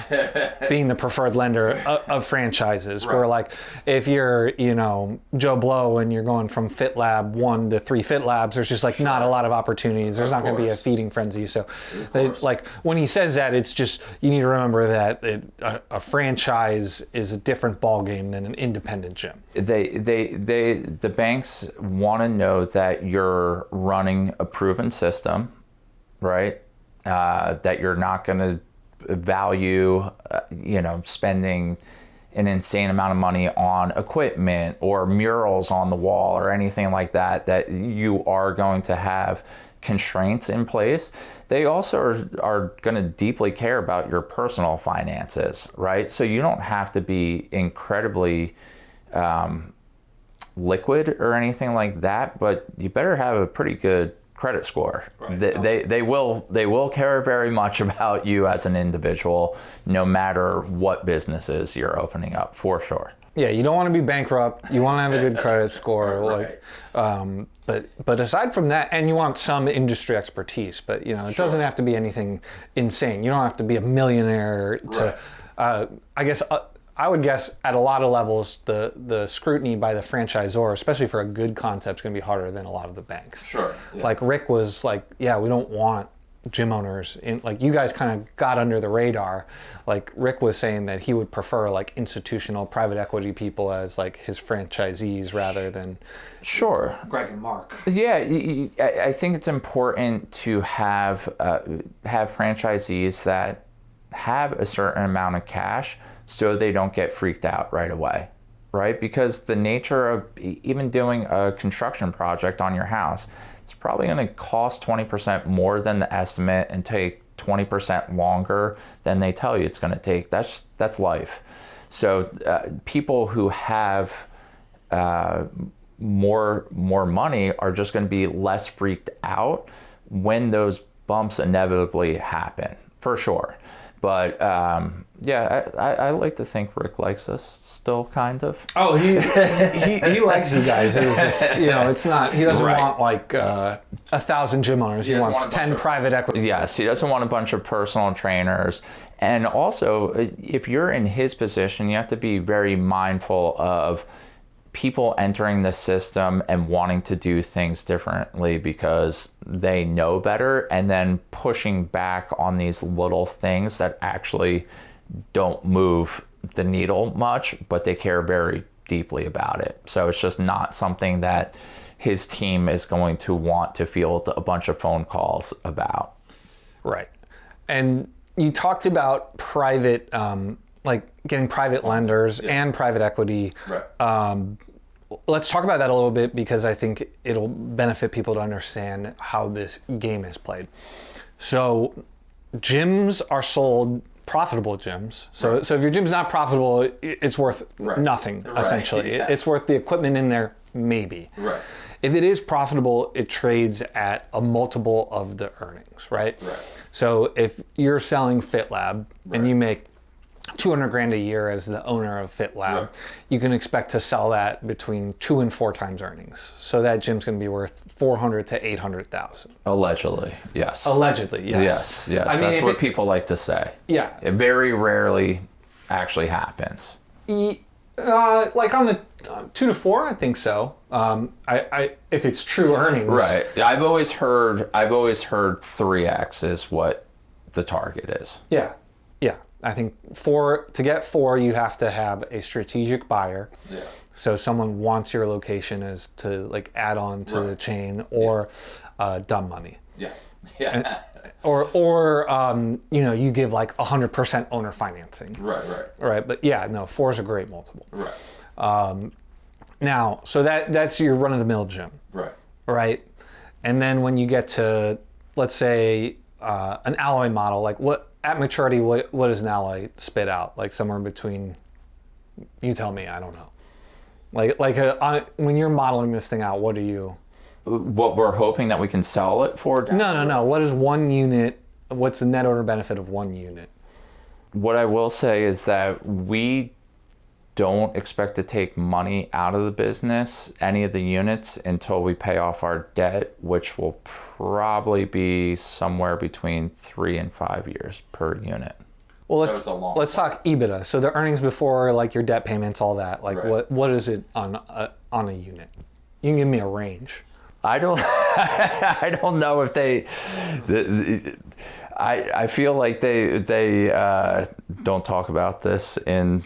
being the preferred lender of franchises. Where like if you're Joe Blow and you're going from Fit Lab 1 to 3 Fit Labs, there's just like not a lot of opportunities. There's not going to be a feeding frenzy. So like when he says that, it's just you need to remember that a franchise is a different ball game than an independent gym. The banks want to know that you're running a proven system, right? That you're not going to value spending an insane amount of money on equipment or murals on the wall or anything like that you are going to have constraints in place, they also are going to deeply care about your personal finances, right? So you don't have to be incredibly liquid or anything like that, but you better have a pretty good credit score. Right. They will care very much about you as an individual, no matter what businesses you're opening up, for sure. Yeah, you don't want to be bankrupt. You want to have a good credit score, right. But aside from that, and you want some industry expertise. But it doesn't have to be anything insane. You don't have to be a millionaire to. Right. I guess I would guess at a lot of levels, the scrutiny by the franchisor, especially for a good concept, is going to be harder than a lot of the banks. Sure. Yeah. Like Rick was like, yeah, we don't want gym owners in, like, you guys kind of got under the radar. Like Rick was saying that he would prefer like institutional private equity people as like his franchisees rather than sure Greg and Mark. Yeah, I think it's important to have franchisees that have a certain amount of cash so they don't get freaked out right away, right? Because the nature of even doing a construction project on your house, it's probably going to cost 20% more than the estimate and take 20% longer than they tell you it's going to take. That's life. So people who have more money are just going to be less freaked out when those bumps inevitably happen, for sure. But I like to think Rick likes us still, kind of. Oh, he likes you guys. It's just, it's not. He doesn't right. want like 1,000 gym owners. He wants 10 private equity. Yes, he doesn't want a bunch of personal trainers. And also, if you're in his position, you have to be very mindful of people entering the system and wanting to do things differently because they know better, and then pushing back on these little things that actually don't move the needle much, but they care very deeply about it. So it's just not something that his team is going to want to field a bunch of phone calls about. Right. And you talked about private, like getting private lenders and private equity. Right. Let's talk about that a little bit, because I think it'll benefit people to understand how this game is played. So gyms are sold, profitable gyms. So if your gym's not profitable, it's worth nothing, essentially. Yes. It's worth the equipment in there, maybe. Right. If it is profitable, it trades at a multiple of the earnings, right? So if you're selling FitLab and you make $200,000 a year as the owner of FitLab, you can expect to sell that between 2 and 4 times earnings. So that gym's going to be worth $400,000 to $800,000. Allegedly, yes. Allegedly, yes. Yes. I mean, that's what people like to say. Yeah. It very rarely actually happens. Like on the 2 to 4, I think so. If it's true earnings. Right. I've always heard 3x is what the target is. Yeah. I think to get 4, you have to have a strategic buyer. Yeah. So someone wants your location as to like add on to the chain, or dumb money. Yeah. Or you give like 100% owner financing. Right. But 4 is a great multiple. Right. Now, so that's your run of the mill gym. Right. And then when you get to, let's say, an alloy model, like at maturity, what does an alloy spit out? Like somewhere between, you tell me, I don't know. Like when you're modeling this thing out, what do you? What we're hoping that we can sell it for? No. What is one unit? What's the net owner benefit of one unit? What I will say is that we don't expect to take money out of the business, any of the units, until we pay off our debt, which will probably be somewhere between 3 and 5 years per unit. Well, let's talk EBITDA. So the earnings before like your debt payments, all that. Like what is it on a unit? You can give me a range. I don't I don't know if I feel like they don't talk about this in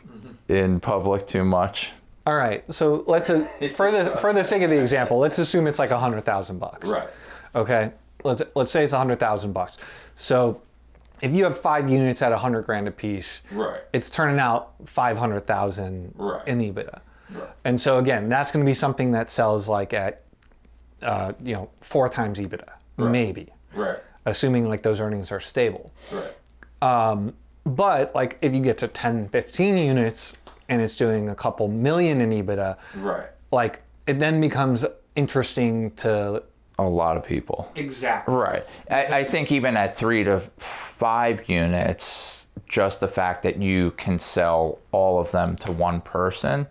public too much. All right, so let's for the sake of the example, let's assume it's like $100,000. Right. Okay. Let's say it's $100,000. So if you have 5 units at $100,000 a piece, it's turning out $500,000 in EBITDA. Right. And so again, that's going to be something that sells like at 4 times EBITDA. maybe. Right. Assuming like those earnings are stable. Right. But like if you get to 10, 15 units and it's doing a couple million in EBITDA, Right. like it then becomes interesting to A lot of people. exactly. Right. I think even at 3 to 5 units, just the fact that you can sell all of them to one person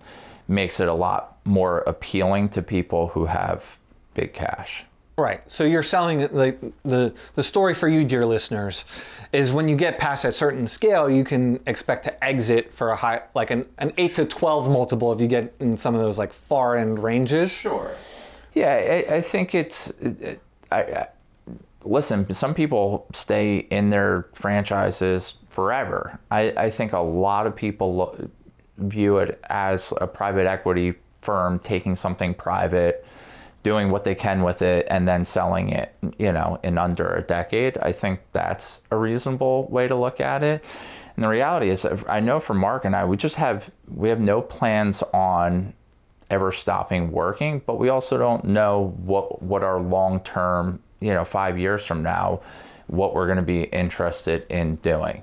makes it a lot more appealing to people who have big cash. Right. So you're selling like the story for you, dear listeners, is when you get past a certain scale, you can expect to exit for a high, like an 8 to 12 multiple if you get in some of those like far end ranges. Sure. Yeah, I think listen, some people stay in their franchises forever. I think a lot of people view it as a private equity firm taking something private, doing what they can with it, and then selling it, in under a decade. I think that's a reasonable way to look at it. And the reality is, I know for Mark and I, we have no plans on ever stopping working, but we also don't know what our long-term, 5 years from now, what we're going to be interested in doing.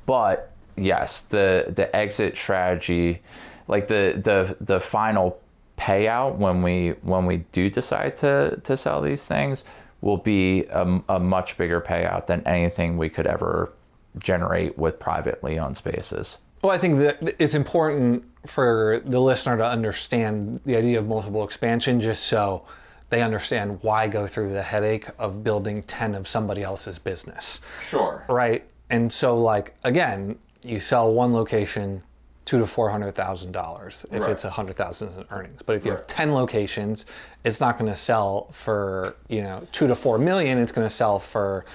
But yes, the exit strategy, like the final payout when we do decide to sell these things, will be a much bigger payout than anything we could ever generate with privately owned spaces. Well, I think that it's important for the listener to understand the idea of multiple expansion, just so they understand why go through the headache of building 10 of somebody else's business. Sure. Right. And so, like, again, you sell one location, $200,000 to $400,000 if Right. it's $100,000 in earnings. But if you have 10 locations, it's not going to sell for 2 to 4 million. It's going to sell for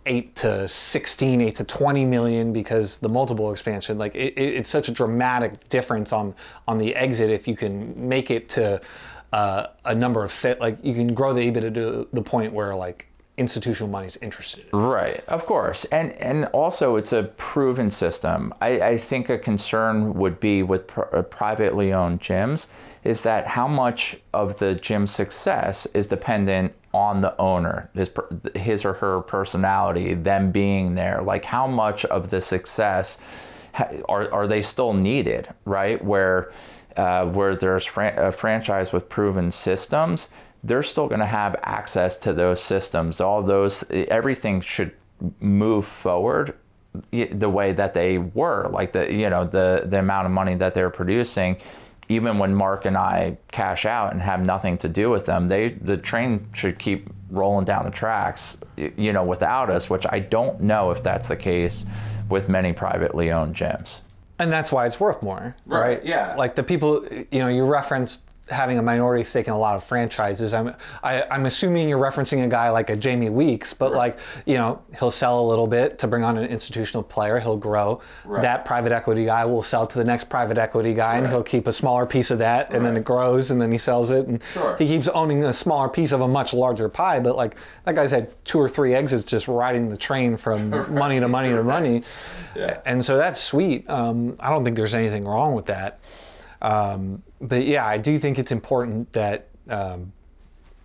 8 to 16, 8 to 20 million, because the multiple expansion, like it's such a dramatic difference on the exit. If you can make it to a number of like you can grow the EBITDA to the point where like institutional money is interested in. Right, of course. And also it's a proven system. I think a concern would be with privately owned gyms is that how much of the gym's success is dependent on the owner, his or her personality, them being there. Like how much of the success are they still needed, right? Where there's a franchise with proven systems, they're still going to have access to those systems. Everything should move forward the way that they were, like the amount of money that they're producing. Even when Mark and I cash out and have nothing to do with them, the train should keep rolling down the tracks, without us, which I don't know if that's the case with many privately owned gyms. And that's why it's worth more, right? Yeah. Like the people, you referenced having a minority stake in a lot of franchises. I'm assuming you're referencing a guy like a Jamie Weeks, but like, he'll sell a little bit to bring on an institutional player. He'll grow. Right. That private equity guy will sell to the next private equity guy, and he'll keep a smaller piece of that, and then it grows, and then he sells it, and he keeps owning a smaller piece of a much larger pie. But like that guy's had 2 or 3 exits just riding the train from money to money to money. Yeah. And so that's sweet. I don't think there's anything wrong with that. But yeah, I do think it's important that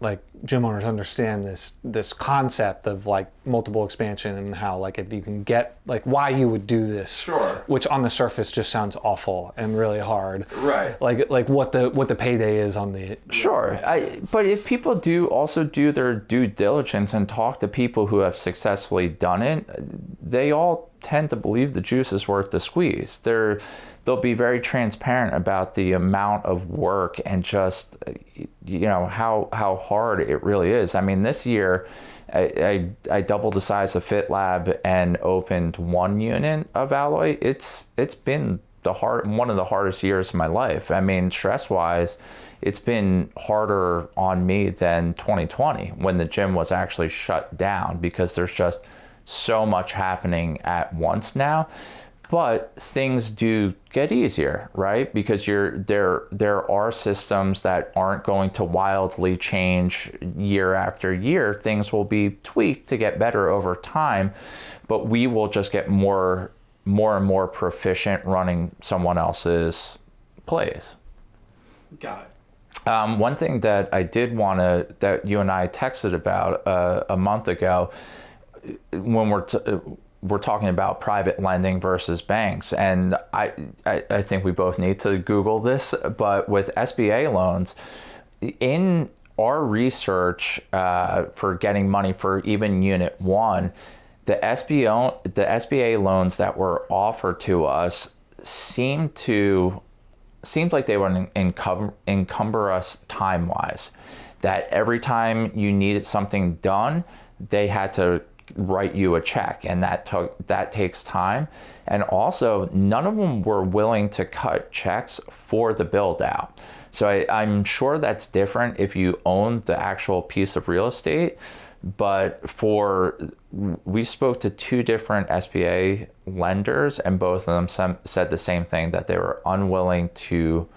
like gym owners understand this concept of like multiple expansion, and how like if you can get like why you would do this, which on the surface just sounds awful and really hard, right? Like what the payday is on the but if people do their due diligence and talk to people who have successfully done it, they all tend to believe the juice is worth the squeeze. They'll be very transparent about the amount of work and just how hard it really is. I mean, this year I doubled the size of Fit Lab and opened 1 unit of Alloy. It's been one of the hardest years of my life. I mean, stress-wise, it's been harder on me than 2020 when the gym was actually shut down, because there's just so much happening at once now. But things do get easier, right? Because there are systems that aren't going to wildly change year after year. Things will be tweaked to get better over time, but we will just get more and more proficient running someone else's plays. Got it. One thing that I did want to, that you and I texted about a month ago, when we're talking about private lending versus banks, and I think we both need to Google this, but with SBA loans, in our research for getting money for even Unit 1, the SBA loans that were offered to us seemed like they would encumber us time-wise. That every time you needed something done, they had to write you a check, and that takes time. And also, none of them were willing to cut checks for the build out. So I'm sure that's different if you own the actual piece of real estate. But we spoke to 2 different SBA lenders, and both of them said the same thing, that they were unwilling to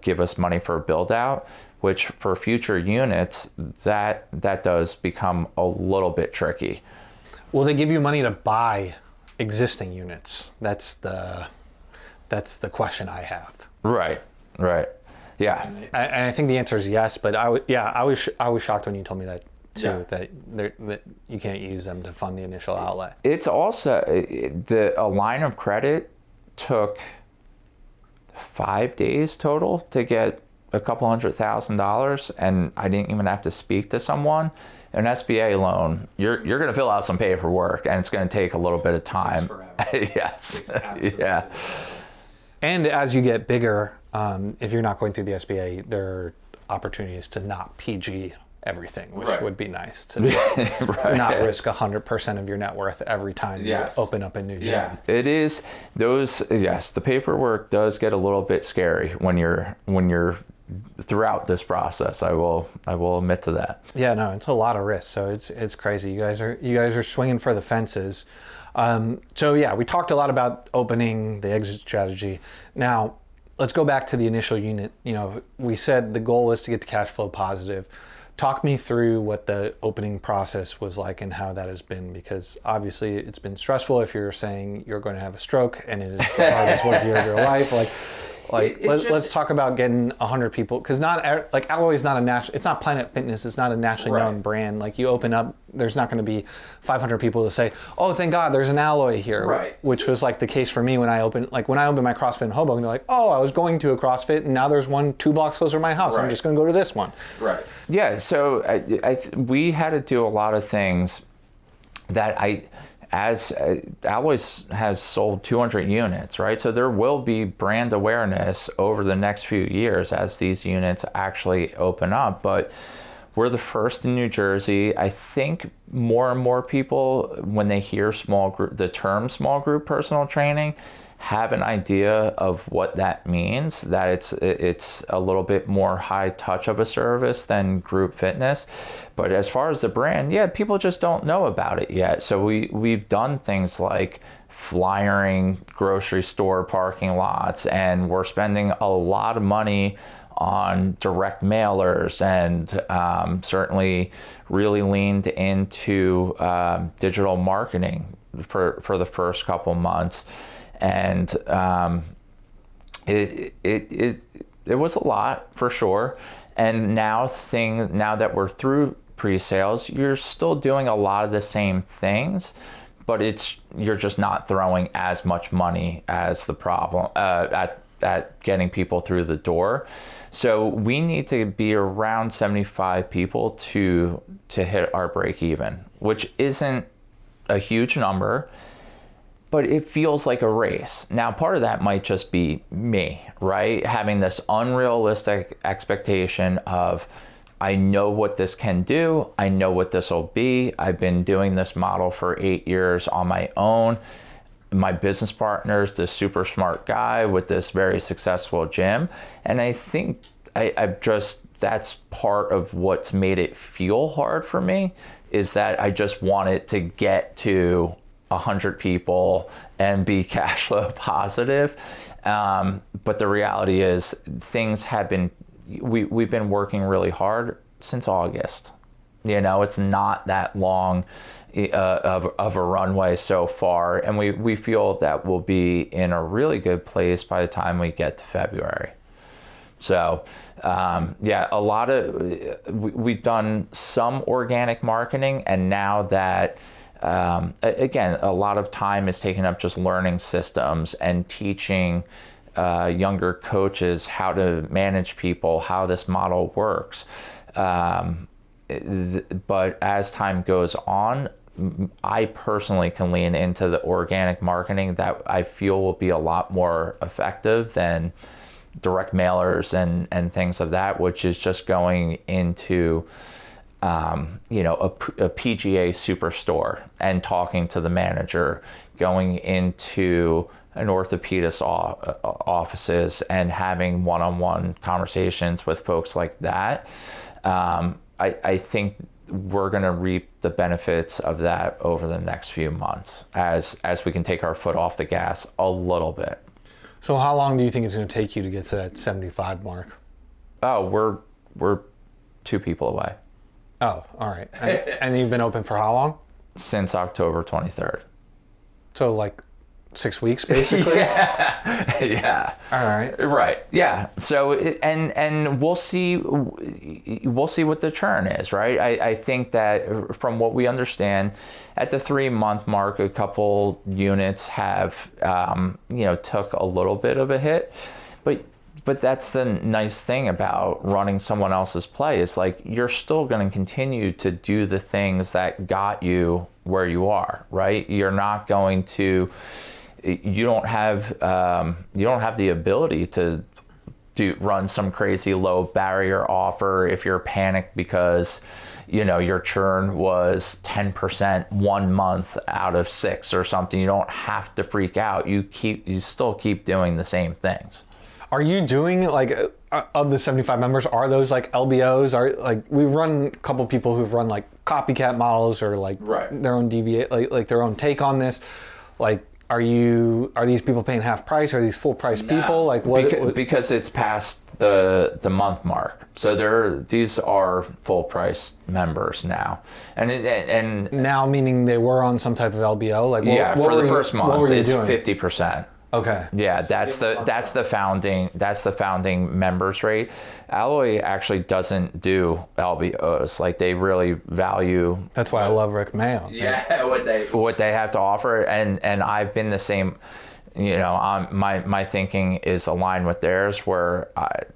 give us money for a build out, which for future units, that does become a little bit tricky. Will they give you money to buy existing units? That's the question I have. Right. Yeah. And I think the answer is yes, but I was shocked when you told me that too, that you can't use them to fund the initial outlay. It's also, a line of credit took 5 days total to get a couple $100,000, and I didn't even have to speak to someone. An SBA loan, you're going to fill out some paperwork, and it's going to take a little bit of time. Yes. Yeah. And as you get bigger, if you're not going through the SBA, there are opportunities to not PG everything, which would be nice to just not risk 100% of your net worth every time you open up a new gym. Yeah, it is the paperwork does get a little bit scary when you're throughout this process. I will admit to that. Yeah, no, it's a lot of risk. So it's crazy. You guys are swinging for the fences. So yeah, we talked a lot about opening, the exit strategy. Now let's go back to the initial unit. We said the goal is to get to cash flow positive. Talk me through what the opening process was like and how that has been, because obviously it's been stressful if you're saying you're going to have a stroke and it is the hardest work of your life. Let's talk about getting 100 people, because Alloy is not a national, it's not Planet Fitness, it's not a nationally known brand. Like, you open up, there's not going to be 500 people to say, oh, thank God there's an Alloy here, which was like the case for me when I opened my CrossFit in Hoboken. They're like, oh, I was going to a CrossFit and now there's one 2 blocks closer to my house. I'm just going to go to this one. Right. Yeah. So we had to do a lot of things that as Alloys has sold 200 units, right? So there will be brand awareness over the next few years as these units actually open up. But we're the first in New Jersey. I think more and more people, when they hear the term small group personal training, have an idea of what that means, that it's a little bit more high touch of a service than group fitness. But as far as the brand, people just don't know about it yet. So we've done things like flyering grocery store parking lots, and we're spending a lot of money on direct mailers, and certainly really leaned into digital marketing for the first couple months. And it was a lot, for sure. And now that we're through pre-sales, you're still doing a lot of the same things, but you're just not throwing as much money as the problem at getting people through the door. So we need to be around 75 people to hit our break even, which isn't a huge number, but it feels like a race. Now, part of that might just be me, right? Having this unrealistic expectation of, I know what this can do. I know what this will be. I've been doing this model for 8 years on my own. My business partner's this super smart guy with this very successful gym. And I think that's part of what's made it feel hard for me, is that I just want it to get to 100 people and be cash flow positive. But the reality is, things have been, we've been working really hard since August. It's not that long of a runway so far. And we feel that we'll be in a really good place by the time we get to February. So a lot of we've done some organic marketing, and now that again, a lot of time is taken up just learning systems and teaching younger coaches how to manage people, how this model works. But as time goes on, I personally can lean into the organic marketing that I feel will be a lot more effective than direct mailers and things of that, which is just going into a PGA superstore and talking to the manager, going into an orthopedist offices and having one-on-one conversations with folks like that. I think we're going to reap the benefits of that over the next few months as we can take our foot off the gas a little bit. So how long do you think it's going to take you to get to that 75 mark? Oh, we're 2 people away. Oh, all right. And you've been open for how long? Since October 23rd. So like 6 weeks, basically? Yeah. All right. Right. Yeah. So, and we'll see what the churn is, right? I think that from what we understand, at the 3-month mark, a couple units have, took a little bit of a hit, but that's the nice thing about running someone else's play is like, you're still going to continue to do the things that got you where you are, right? You're not going to, you don't have the ability to run some crazy low barrier offer if you're panicked because your churn was 10% 1 month out of 6 or something. You don't have to freak out. You still keep doing the same things. Are you doing of the 75 members, are those like LBOs? Are like, we've run a couple people who've run like copycat models or like their own like their own take on this. Like, are these people paying half price? Are these full price people? Like what? Because it's past the month mark. So these are full price members now, and now meaning they were on some type of LBO. Like for the first month is 50%. Okay. Yeah, that's the founding members rate. Alloy actually doesn't do LBOs. Like, they really value. That's why I love Rick Mayo. Yeah, what they have to offer, and I've been the same. My thinking is aligned with theirs, where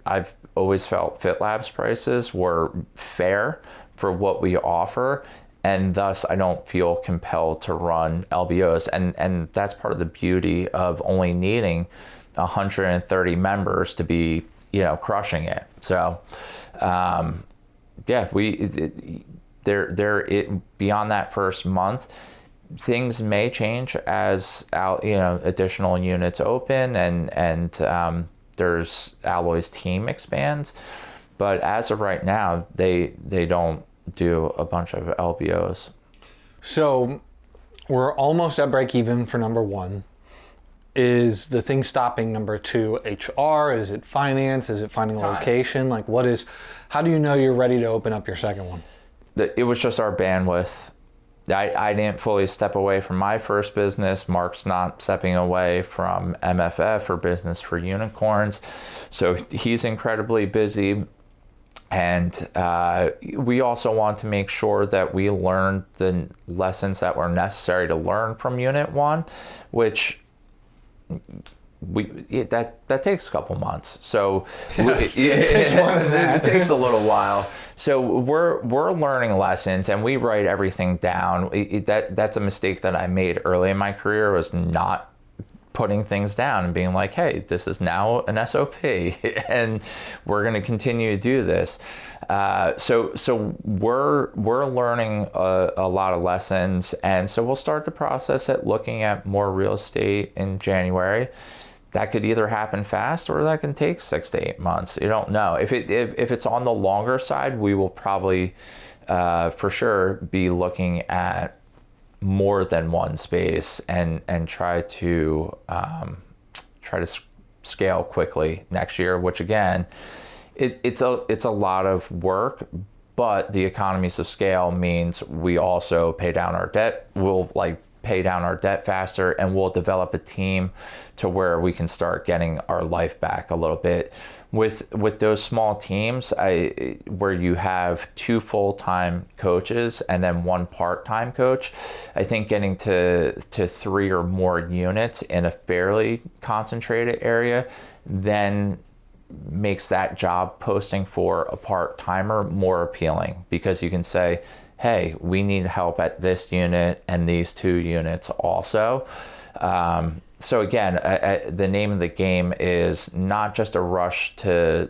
I've always felt Fit Labs prices were fair for what we offer. And thus, I don't feel compelled to run LBOs. And that's part of the beauty of only needing 130 members to be, crushing it. So, beyond that first month, things may change as, additional units open and there's Alloy's team expands. But as of right now, they don't do a bunch of LBOs. So we're almost at break even for number 1. Is the thing stopping number 2 HR? Is it finance? Is it finding a location? Like, how do you know you're ready to open up your second one? It was just our bandwidth. I didn't fully step away from my first business. Mark's not stepping away from MFF or Business for Unicorns. So he's incredibly busy. And we also want to make sure that we learn the lessons that were necessary to learn from Unit 1, which that takes a couple months. So it takes more than that. It takes a little while. So we're learning lessons, and we write everything down. That's a mistake that I made early in my career, was not putting things down and being like, hey, this is now an SOP and we're going to continue to do this. So we're learning a lot of lessons, and so we'll start the process at looking at more real estate in January. That could either happen fast or that can take 6 to 8 months. You don't know. If it's on the longer side, we will probably for sure be looking at more than one space and try to scale quickly next year, which again, it's a lot of work, but the economies of scale means we also pay down our debt. We'll pay down our debt faster, and we'll develop a team to where we can start getting our life back a little bit. with those small teams, where you have 2 full-time coaches and then 1 part-time coach, I think getting to 3 or more units in a fairly concentrated area then makes that job posting for a part-timer more appealing, because you can say, hey, we need help at this unit and these 2 units also. So again, the name of the game is not just a rush to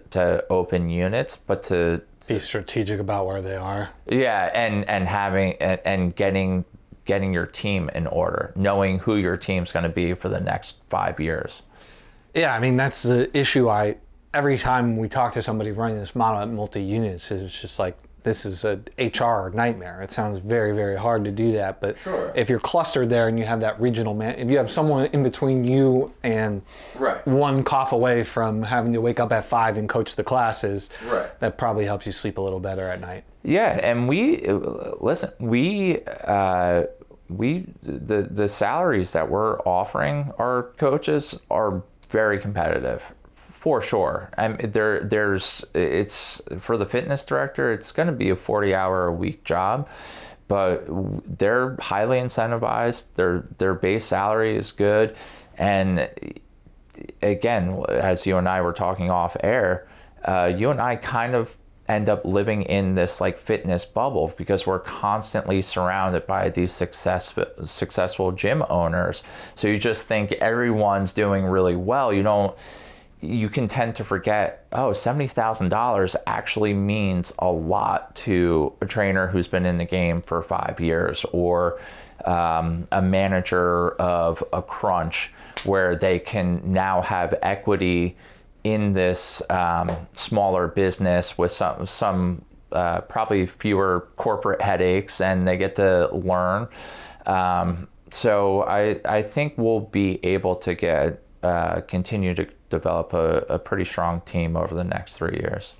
open units, but to be strategic about where they are. Yeah, and having and getting your team in order, knowing who your team's going to be for the next 5 years. Yeah, I mean, that's the issue. Every time we talk to somebody running this model at multi-units, it's just like, this is a HR nightmare. It sounds very, very hard to do that. But sure, if you're clustered there and you have that regional if you have someone in between you and one cough away from having to wake up at 5 and coach the classes, that probably helps you sleep a little better at night. Yeah, and the salaries that we're offering our coaches are very competitive. For sure. It's for the fitness director, it's going to be a 40-hour-a-week job, but they're highly incentivized. Their base salary is good. And again, as you and I were talking off air, you and I kind of end up living in this like fitness bubble, because we're constantly surrounded by these successful gym owners. So you just think everyone's doing really well. You can tend to forget, $70,000 actually means a lot to a trainer who's been in the game for 5 years, or a manager of a Crunch, where they can now have equity in this smaller business with some probably fewer corporate headaches, and they get to learn. So I think we'll be able to continue to develop a pretty strong team over the next 3 years.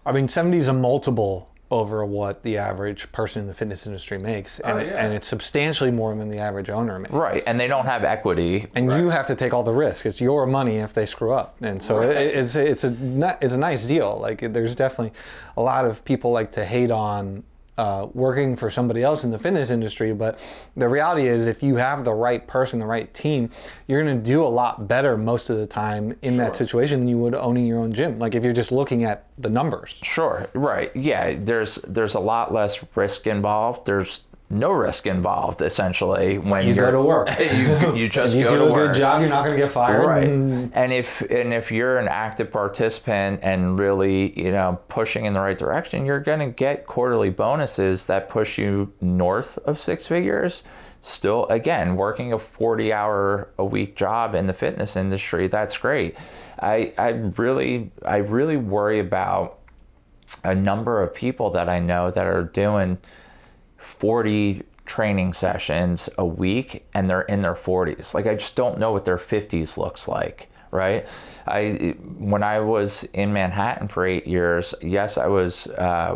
I mean, 70 is a multiple over what the average person in the fitness industry makes, and it's substantially more than the average owner makes. Right, and they don't have equity. And you have to take all the risk. It's your money if they screw up, and so it's a nice deal. Like, there's definitely a lot of people like to hate on working for somebody else in the fitness industry, but the reality is, if you have the right person, the right team, you're going to do a lot better most of the time in that situation than you would owning your own gym. Like, if you're just looking at the numbers. Sure, right. Yeah, there's a lot less risk involved. There's no risk involved, essentially, when you go to work. you just go to work. You do a good job, you're not going to get fired. Right. And if you're an active participant and really, pushing in the right direction, you're going to get quarterly bonuses that push you north of 6 figures. Still, again, working a 40-hour-a-week job in the fitness industry, that's great. I really worry about a number of people that I know that are doing 40 training sessions a week, and they're in their 40s. Like, I just don't know what their 50s looks like, right? When I was in Manhattan for 8 years, yes, I was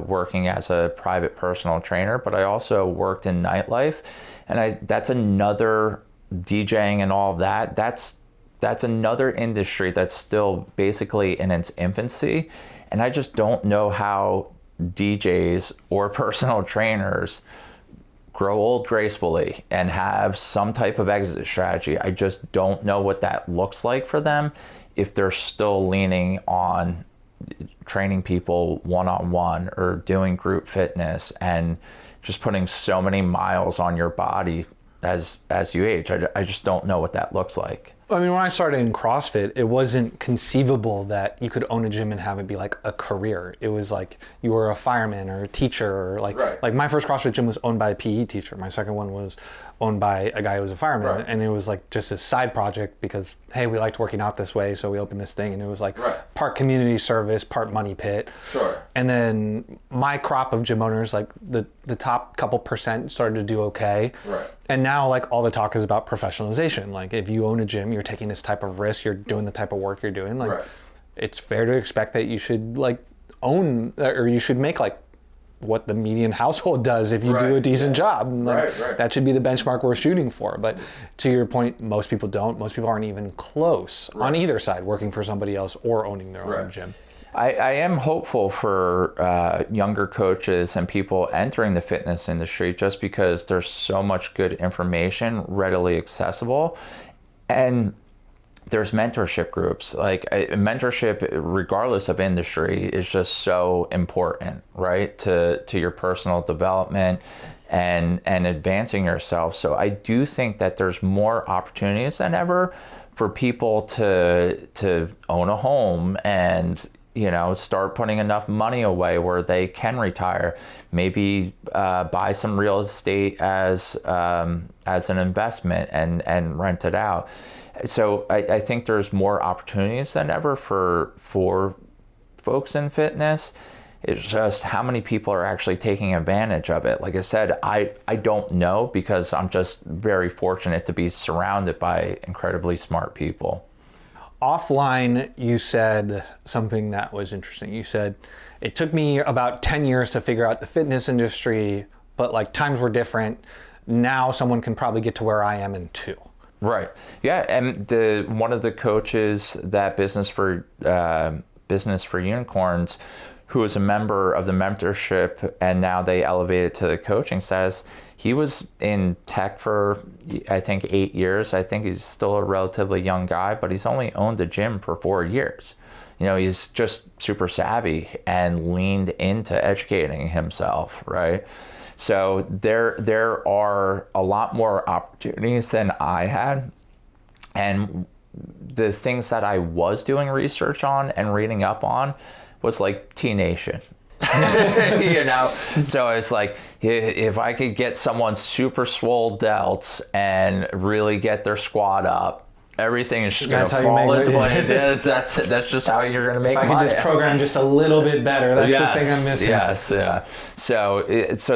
working as a private personal trainer, but I also worked in nightlife, and that's another DJing and all of that. That's another industry that's still basically in its infancy, and I just don't know how DJs or personal trainers grow old gracefully and have some type of exit strategy. I just don't know what that looks like for them if they're still leaning on training people one-on-one or doing group fitness and just putting so many miles on your body as you age. I just don't know what that looks like. I mean, when I started in CrossFit, it wasn't conceivable that you could own a gym and have it be like a career. It was like you were a fireman or a teacher, or like my first CrossFit gym was owned by a PE teacher. My second one was owned by a guy who was a fireman, and it was like just a side project because, hey, we liked working out this way, so we opened this thing, and it was like part community service, part money pit. Sure. And then my crop of gym owners, like the top couple percent, started to do okay. Right. And now, like, all the talk is about professionalization. Like, if you own a gym, you're taking this type of risk, you're doing the type of work you're doing. Like, it's fair to expect that you should like own, or you should make like what the median household does if you do a decent job. Like, that should be the benchmark we're shooting for. But to your point, most people don't. Most people aren't even close on either side, working for somebody else or owning their own gym. I am hopeful for younger coaches and people entering the fitness industry, just because there's so much good information readily accessible. And there's mentorship groups. Like mentorship, regardless of industry, is just so important, right? To your personal development and advancing yourself. So I do think that there's more opportunities than ever for people to own a home and, you know, start putting enough money away where they can retire, maybe buy some real estate as an investment and rent it out. So I think there's more opportunities than ever for folks in fitness. It's just how many people are actually taking advantage of it. Like I said, I don't know, because I'm just very fortunate to be surrounded by incredibly smart people. Offline, you said something that was interesting. You said, it took me about 10 years to figure out the fitness industry, but like times were different. Now someone can probably get to where I am in 2. Right. Yeah. And one of the coaches that Business for Unicorns, who was a member of the mentorship, and now they elevated to the coaching status, he was in tech for, I think, 8 years. I think he's still a relatively young guy, but he's only owned a gym for 4 years. You know, he's just super savvy and leaned into educating himself, right? So there are a lot more opportunities than I had. And the things that I was doing research on and reading up on was like T-Nation. You know, so it's like, if I could get someone super swole delts and really get their squat up, everything is just going to fall into place. That's just how you're going to make money. If I could just program just a little bit better, that's the thing I'm missing. Yes, yeah. So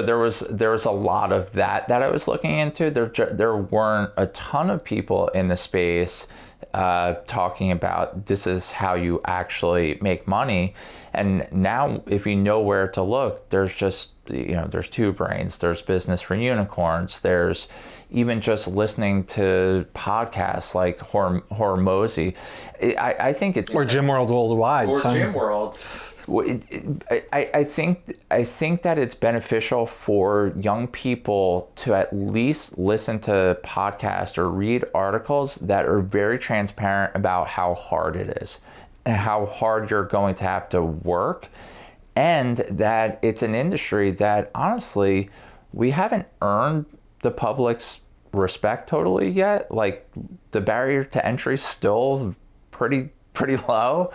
there was a lot of that I was looking into. There weren't a ton of people in the space talking about this is how you actually make money. And now, if you know where to look, there's just, you know, there's Two Brains, there's Business for Unicorns, there's even just listening to podcasts like Hormozy. I think it's, or Gym World Worldwide, or Gym World. I think that it's beneficial for young people to at least listen to podcasts or read articles that are very transparent about how hard it is and how hard you're going to have to work, and that it's an industry that honestly we haven't earned the public's respect totally yet. Like, the barrier to entry is still pretty low.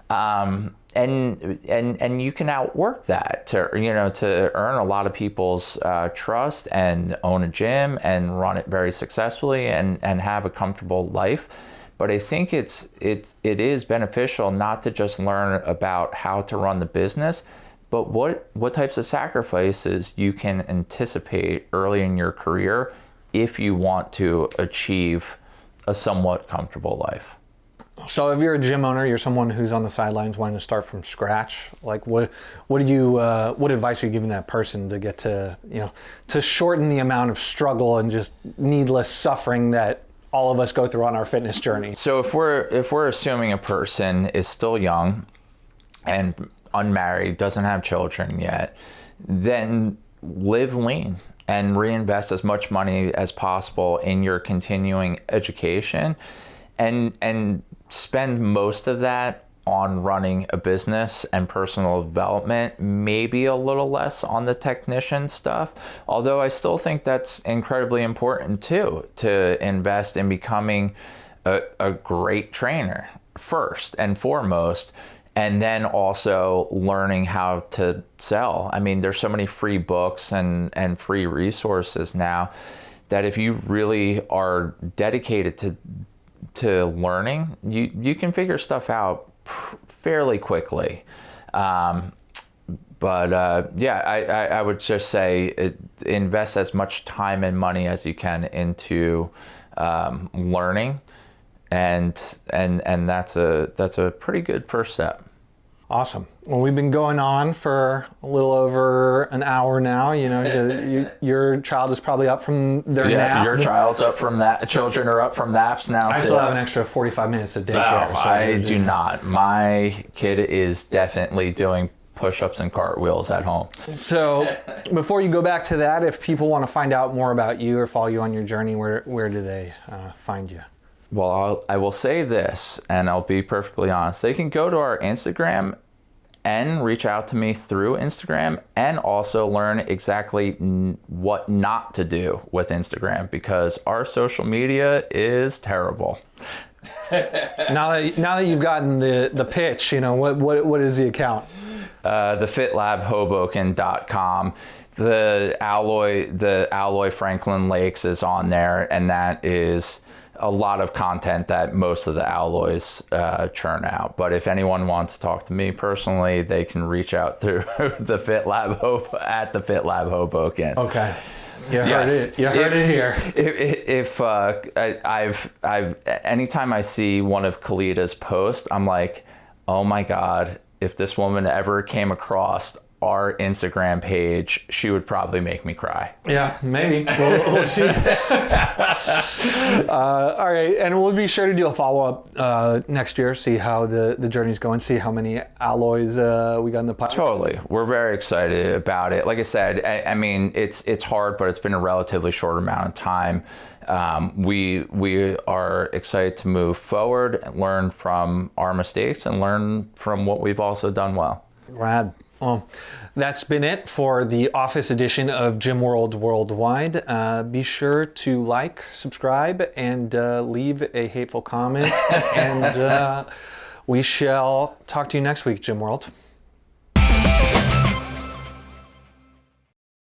And you can outwork that to earn a lot of people's trust and own a gym and run it very successfully and have a comfortable life. But I think it is beneficial not to just learn about how to run the business, but what types of sacrifices you can anticipate early in your career if you want to achieve a somewhat comfortable life. So if you're a gym owner, you're someone who's on the sidelines wanting to start from scratch, like what advice are you giving that person to get to, you know, to shorten the amount of struggle and just needless suffering that all of us go through on our fitness journey? So if we're assuming a person is still young and unmarried, doesn't have children yet, then live lean and reinvest as much money as possible in your continuing education, and spend most of that on running a business and personal development, maybe a little less on the technician stuff. Although I still think that's incredibly important too, to invest in becoming a great trainer first and foremost, and then also learning how to sell. I mean, there's so many free books and free resources now that if you really are dedicated to learning, you can figure stuff out fairly quickly. I would just say invest as much time and money as you can into learning, and that's a pretty good first step. Awesome. Well, we've been going on for a little over an hour now. You know, your child is probably up from their nap. Your child's up from that. Children are up from naps now. I too. still have an extra 45 minutes of daycare. No, I do not. My kid is definitely doing push-ups and cartwheels at home. So before you go back to that, if people want to find out more about you or follow you on your journey, where do they find you? Well, I will say this, and I'll be perfectly honest. They can go to our Instagram and reach out to me through Instagram, and also learn exactly what not to do with Instagram, because our social media is terrible. Now that you've gotten the pitch, you know, what is the account? thefitlabhoboken.com. The Alloy Franklin Lakes is on there, and that is a lot of content that most of the alloys churn out. But if anyone wants to talk to me personally, they can reach out through the Fit Lab at the Fit Lab Hoboken. Okay. You heard Yes. it. You heard it here. If I've anytime I see one of Khalidah's posts, I'm like, oh my God, if this woman ever came across our Instagram page, she would probably make me cry. Yeah, maybe. We'll see. All right, and we'll be sure to do a follow-up next year, see how the journey's going, see how many alloys we got in the pipe. Totally. We're very excited about it. Like I said, I mean, it's hard, but it's been a relatively short amount of time. We are excited to move forward and learn from our mistakes and learn from what we've also done well. Rad. Well, that's been it for the office edition of Gym World Worldwide. Be sure to like, subscribe, and leave a hateful comment. And we shall talk to you next week, Gym World.